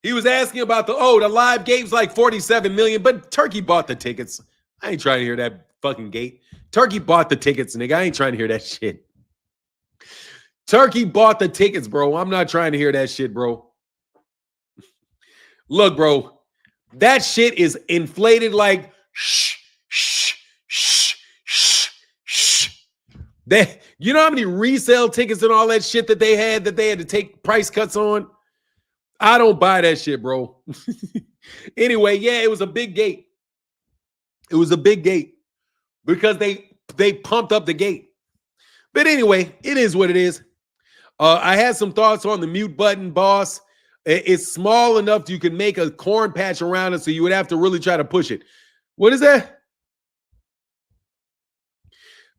He was asking about the live game's like 47 million, but Turkey bought the tickets. I ain't trying to hear that fucking gate. Turkey bought the tickets, nigga. I ain't trying to hear that shit. Turkey bought the tickets, bro. I'm not trying to hear that shit, bro. Look, bro, that shit is inflated like shh. You know how many resale tickets and all that shit that they had to take price cuts on? I don't buy that shit, bro. Anyway, yeah, it was a big gate. It was a big gate because they pumped up the gate. But anyway, it is what it is. I had some thoughts on the mute button, boss. It's small enough you can make a corn patch around it, so you would have to really try to push it. What is that?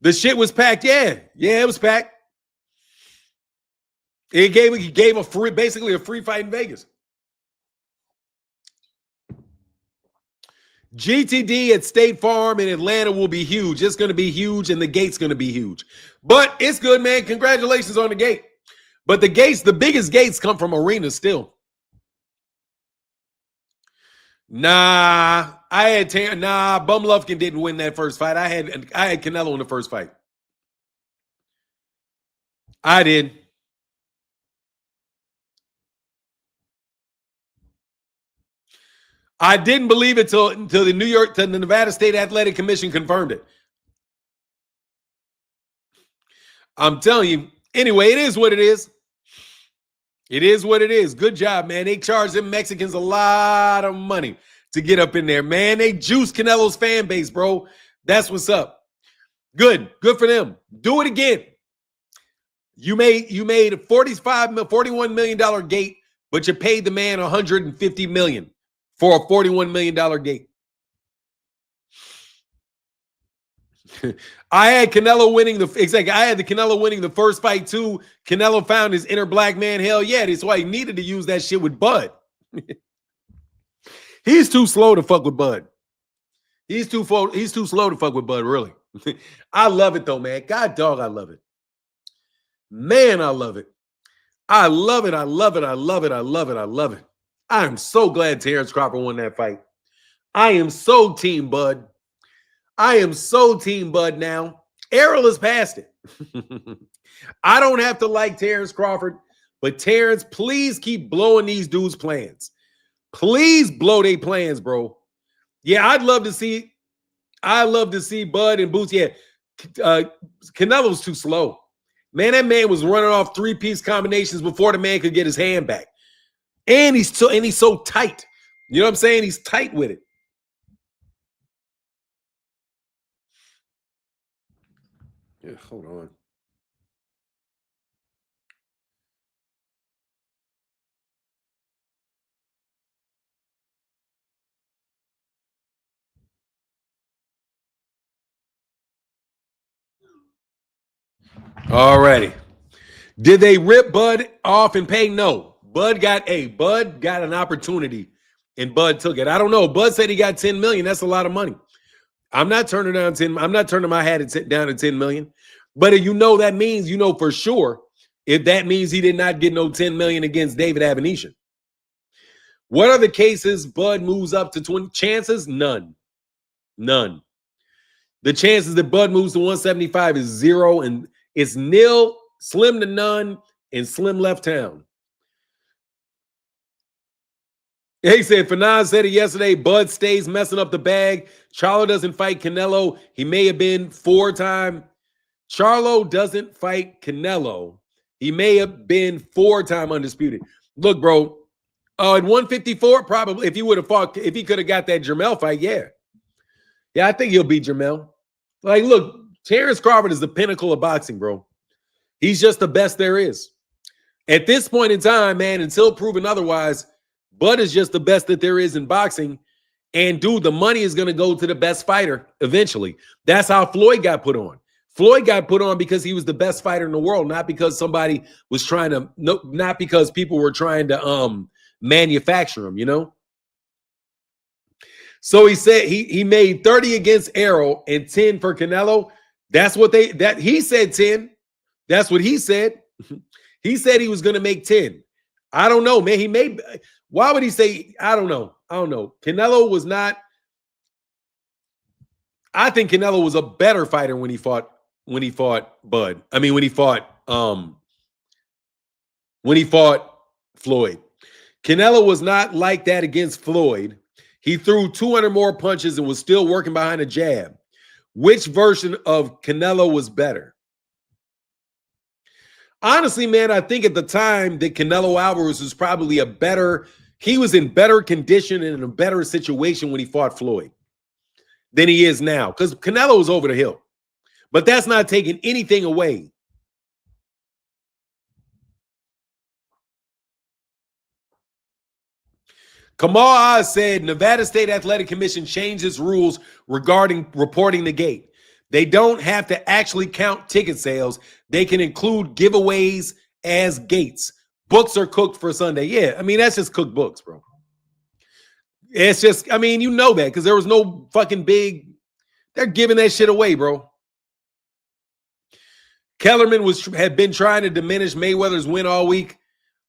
The shit was packed. Yeah, it was packed. He gave basically a free fight in Vegas. GTD at State Farm in Atlanta will be huge. It's going to be huge, and the gate's going to be huge. But it's good, man. Congratulations on the gate. But the gates, the biggest gates come from arenas still. Nah, Bum Lufkin didn't win that first fight. I had Canelo in the first fight. I did. I didn't believe it till the Nevada State Athletic Commission confirmed it. I'm telling you. Anyway, it is what it is. It is what it is. Good job, man. They charged them Mexicans a lot of money to get up in there, man. They juiced Canelo's fan base, bro. That's what's up. Good for them. Do it again. You made a $41 million gate, but you paid the man $150 million for a $41 million gate. I had Canelo winning the Canelo winning the first fight too. Canelo found his inner black man. Hell yeah, that's why he needed to use that shit with Bud. He's too slow to fuck with Bud. He's too slow to fuck with Bud, really. I love it though, man. God dog, I love it. Man, I love it. I love it. I love it. I love it. I love it. I love it. I am so glad Terence Crawford won that fight. I am so team Bud. I am so team Bud now. Errol has passed it. I don't have to like Terence Crawford, but Terence, please keep blowing these dudes' plans. Please blow their plans, bro. Yeah, I'd love to see Bud and Boots. Yeah, Canelo's too slow. Man, that man was running off three-piece combinations before the man could get his hand back. And he's so tight. You know what I'm saying? He's tight with it. Yeah, hold on. All righty. Did they rip Bud off and pay? No. Bud got an opportunity, and Bud took it. I don't know. Bud said he got $10 million. That's a lot of money. I'm not turning my hat down at $10 million. But if that means for sure if that means he did not get no $10 million against David Abanesian. What are the cases Bud moves up to 20? Chances? None. The chances that Bud moves to 175 is 0, and it's nil, slim to none, and slim left town. He said, Fanon said it yesterday, Bud stays messing up the bag. Charlo doesn't fight Canelo. He may have been 4-time. Charlo doesn't fight Canelo. He may have been 4-time undisputed. Look, bro, at 154, probably, if he could have got that Jermell fight, yeah. Yeah, I think he'll beat Jermell. Like, look, Terence Crawford is the pinnacle of boxing, bro. He's just the best there is. At this point in time, man, until proven otherwise, Bud is just the best that there is in boxing. And, dude, the money is going to go to the best fighter eventually. That's how Floyd got put on. Floyd got put on because he was the best fighter in the world, not because somebody was not because people were trying to manufacture him, you know? So he said he made 30 against Errol and 10 for Canelo. That's what he said 10. That's what he said. He said he was going to make 10. I don't know, man. Why would he say, I don't know. Canelo was not. I think Canelo was a better fighter when he fought Bud. I mean, when he fought Floyd. Canelo was not like that against Floyd. He threw 200 more punches and was still working behind a jab. Which version of Canelo was better? Honestly, man, I think at the time that Canelo Alvarez was probably he was in better condition and in a better situation when he fought Floyd than he is now, because Canelo was over the hill. But that's not taking anything away. Kamal Oz said Nevada State Athletic Commission changed its rules regarding reporting the gate. They don't have to actually count ticket sales. They can include giveaways as gates. Books are cooked for Sunday. Yeah, I mean, that's just cooked books, bro. It's just, I mean, you know that because there was no fucking big. They're giving that shit away, bro. Kellerman had been trying to diminish Mayweather's win all week.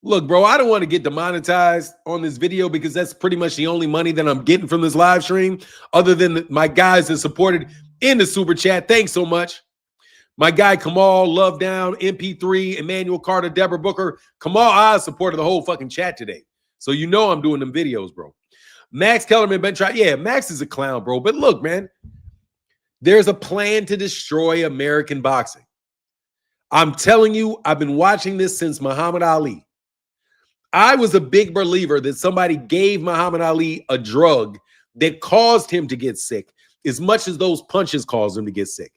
Look, bro, I don't want to get demonetized on this video because that's pretty much the only money that I'm getting from this live stream, other than my guys that supported in the super chat. Thanks so much. My guy Kamal, Love Down, MP3, Emmanuel Carter, Deborah Booker. Kamal Oz supported the whole fucking chat today. So you know I'm doing them videos, bro. Max Kellerman been trying. Yeah, Max is a clown, bro. But look, man, there's a plan to destroy American boxing. I'm telling you, I've been watching this since Muhammad Ali. I was a big believer that somebody gave Muhammad Ali a drug that caused him to get sick as much as those punches caused him to get sick.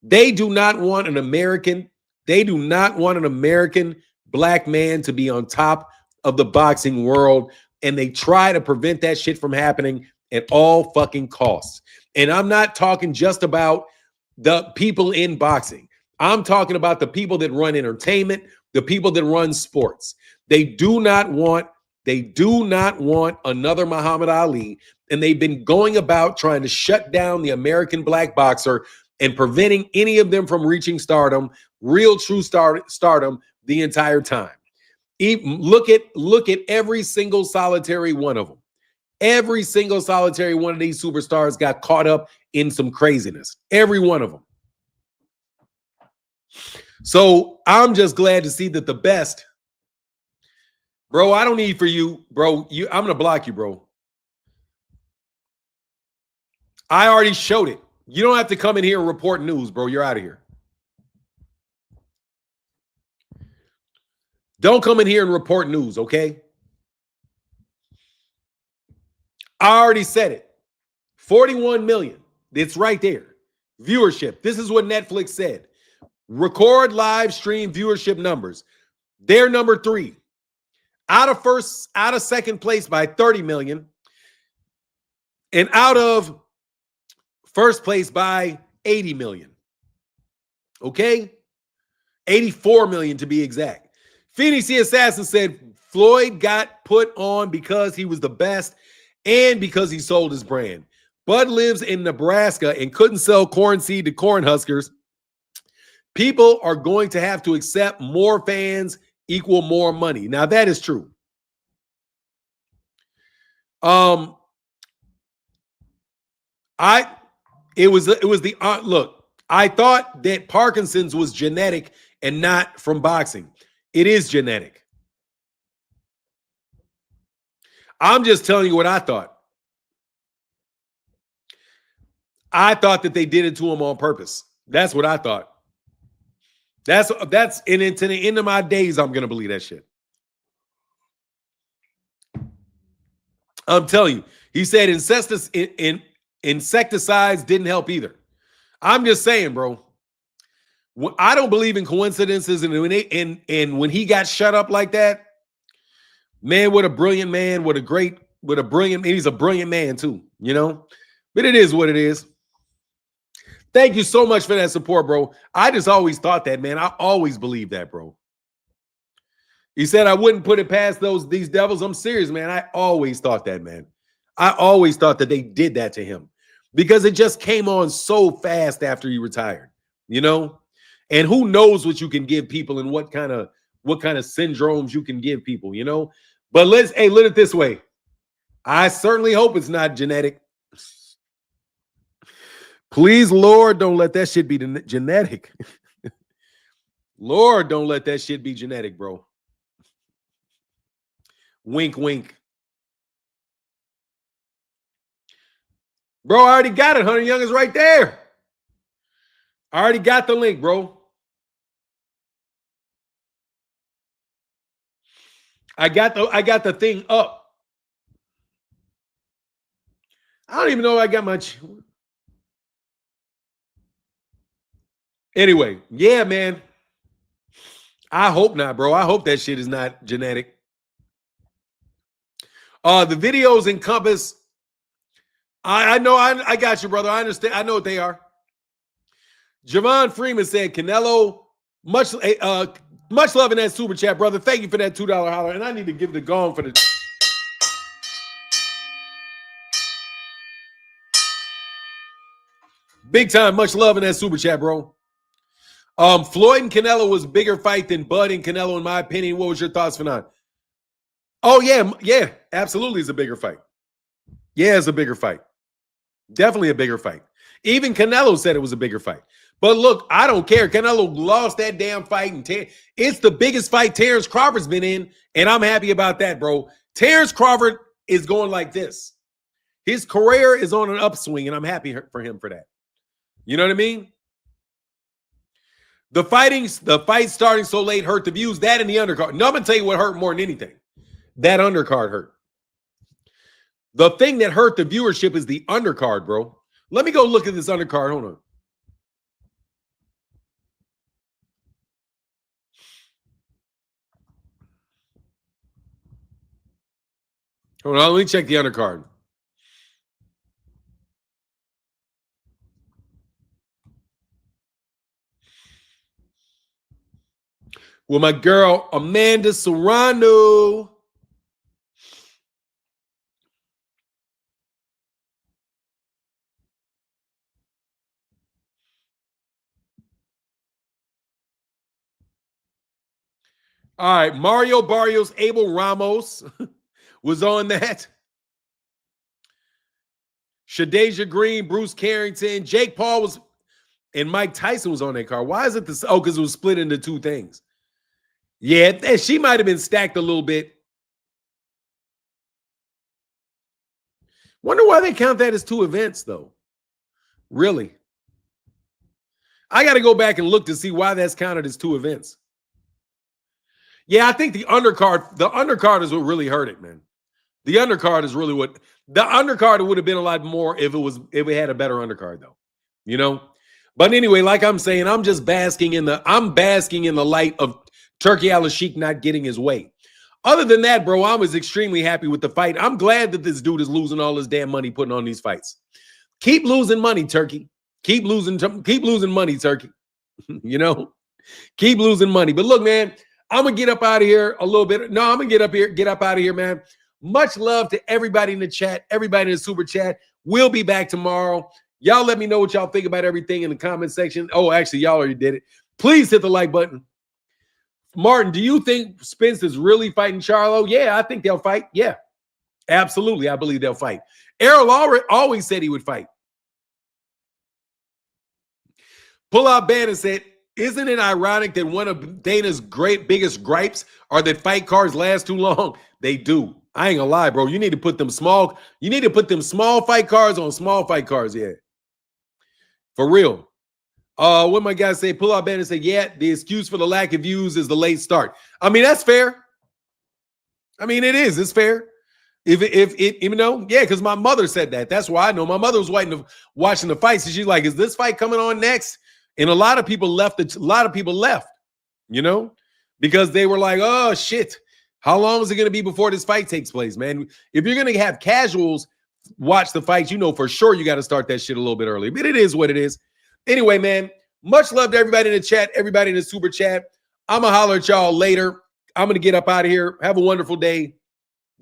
They do not want an American. They do not want an American black man to be on top of the boxing world. And they try to prevent that shit from happening at all fucking costs. And I'm not talking just about the people in boxing. I'm talking about the people that run entertainment, the people that run sports. They do not want another Muhammad Ali. And they've been going about trying to shut down the American black boxer and preventing any of them from reaching stardom, real true stardom the entire time. Look at every single solitary one of them. Every single solitary one of these superstars got caught up in some craziness. Every one of them. So I'm just glad to see that the best, bro. I don't need for you, bro. I'm gonna block you, bro. I already showed it. You don't have to come in here and report news, bro. You're out of here. Don't come in here and report news, okay? I already said it. 41 million. It's right there. Viewership. This is what Netflix said. Record live stream viewership numbers. They're number 3. Out of second place by 30 million. And out of first place by 80 million. Okay? 84 million to be exact. Phoenix the Assassin said Floyd got put on because he was the best and because he sold his brand. Bud lives in Nebraska and couldn't sell corn seed to corn huskers. People are going to have to accept more fans equal more money. Now that is true. Look, I thought that Parkinson's was genetic and not from boxing. It is genetic. I'm just telling you what I thought. I thought that they did it to him on purpose. That's what I thought. That's and into the end of my days, I'm gonna believe that shit. I'm telling you. He said insecticides didn't help either. I'm just saying, bro. I don't believe in coincidences, and when he got shut up like that, man, what a brilliant man, he's a brilliant man too, you know. But it is what it is. Thank you so much for that support, bro. I just always thought that, man. I always believed that, bro. He said I wouldn't put it past these devils. I'm serious, man. I always thought that, man. I always thought that they did that to him because it just came on so fast after he retired, you know. And who knows what you can give people and what kind of syndromes you can give people, you know. But let it this way. I certainly hope it's not genetic. Please, Lord, don't let that shit be genetic. Lord, don't let that shit be genetic, bro. Wink, wink. Bro, I already got it. Hunter Young is right there. I already got the link, bro. I got the thing up. I don't even know if I got much. Anyway, yeah, man. I hope not, bro. I hope that shit is not genetic. The videos encompass. I know. I got you, brother. I understand. I know what they are. Javon Freeman said, Canelo, much love in that super chat, brother. Thank you for that $2 holler. And I need to give the gong for the. Big time. Much love in that super chat, bro. Floyd and Canelo was a bigger fight than Bud and Canelo, in my opinion. What was your thoughts, Fanon? Oh, yeah, absolutely, it's a bigger fight. Yeah, it's a bigger fight. Definitely a bigger fight. Even Canelo said it was a bigger fight. But look, I don't care. Canelo lost that damn fight. And it's the biggest fight Terence Crawford's been in, and I'm happy about that, bro. Terence Crawford is going like this. His career is on an upswing, and I'm happy for him for that. You know what I mean? The fight starting so late hurt the views. That and the undercard. No, I'm going to tell you what hurt more than anything. That undercard hurt. The thing that hurt the viewership is the undercard, bro. Let me go look at this undercard. Hold on. Hold on, let me check the undercard. With my girl, Amanda Serrano. All right, Mario Barrios, Abel Ramos was on that. Shadeja Green, Bruce Carrington, Jake Paul was, and Mike Tyson was on that card. Why is it this? Oh, because it was split into two things. Yeah, she might have been stacked a little bit. Wonder why they count that as two events, though. Really? I got to go back and look to see why that's counted as two events. Yeah, I think the undercard is what really hurt it, man. The undercard is really what the undercard would have been a lot more if it had a better undercard, though. You know? But anyway, like I'm saying, I'm basking in the light of Turki Alasheik not getting his way. Other than that, bro, I was extremely happy with the fight. I'm glad that this dude is losing all his damn money putting on these fights. Keep losing money, Turki. Keep losing money, Turki. You know? Keep losing money. But look, man, I'm gonna get up out of here a little bit. No, I'm gonna get up out of here, man. Much love to everybody in the chat, everybody in the super chat. We'll be back tomorrow. Y'all let me know what y'all think about everything in the comment section. Oh, actually, y'all already did it. Please hit the like button. Martin, do you think Spence is really fighting Charlo? Yeah, I think they'll fight. Yeah, absolutely. I believe they'll fight. Errol always said he would fight. Pull out Bannon said, isn't it ironic that one of Dana's biggest gripes are that fight cards last too long? They do. I ain't gonna lie, bro. You need to put them small fight cards on small fight cards, yeah. For real. What my guy say? Pull out Bannon said, yeah, the excuse for the lack of views is the late start. I mean, that's fair. I mean, it is. It's fair. If even though, yeah, because my mother said that. That's why I know. My mother was watching the fights, and she's like, is this fight coming on next? And a lot of people left, you know, because they were like, oh, shit. How long is it going to be before this fight takes place, man? If you're going to have casuals watch the fights, you know for sure you got to start that shit a little bit early. But it is what it is. Anyway, man, much love to everybody in the chat, everybody in the super chat. I'm going to holler at y'all later. I'm going to get up out of here. Have a wonderful day.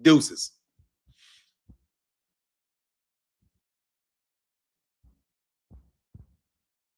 Deuces.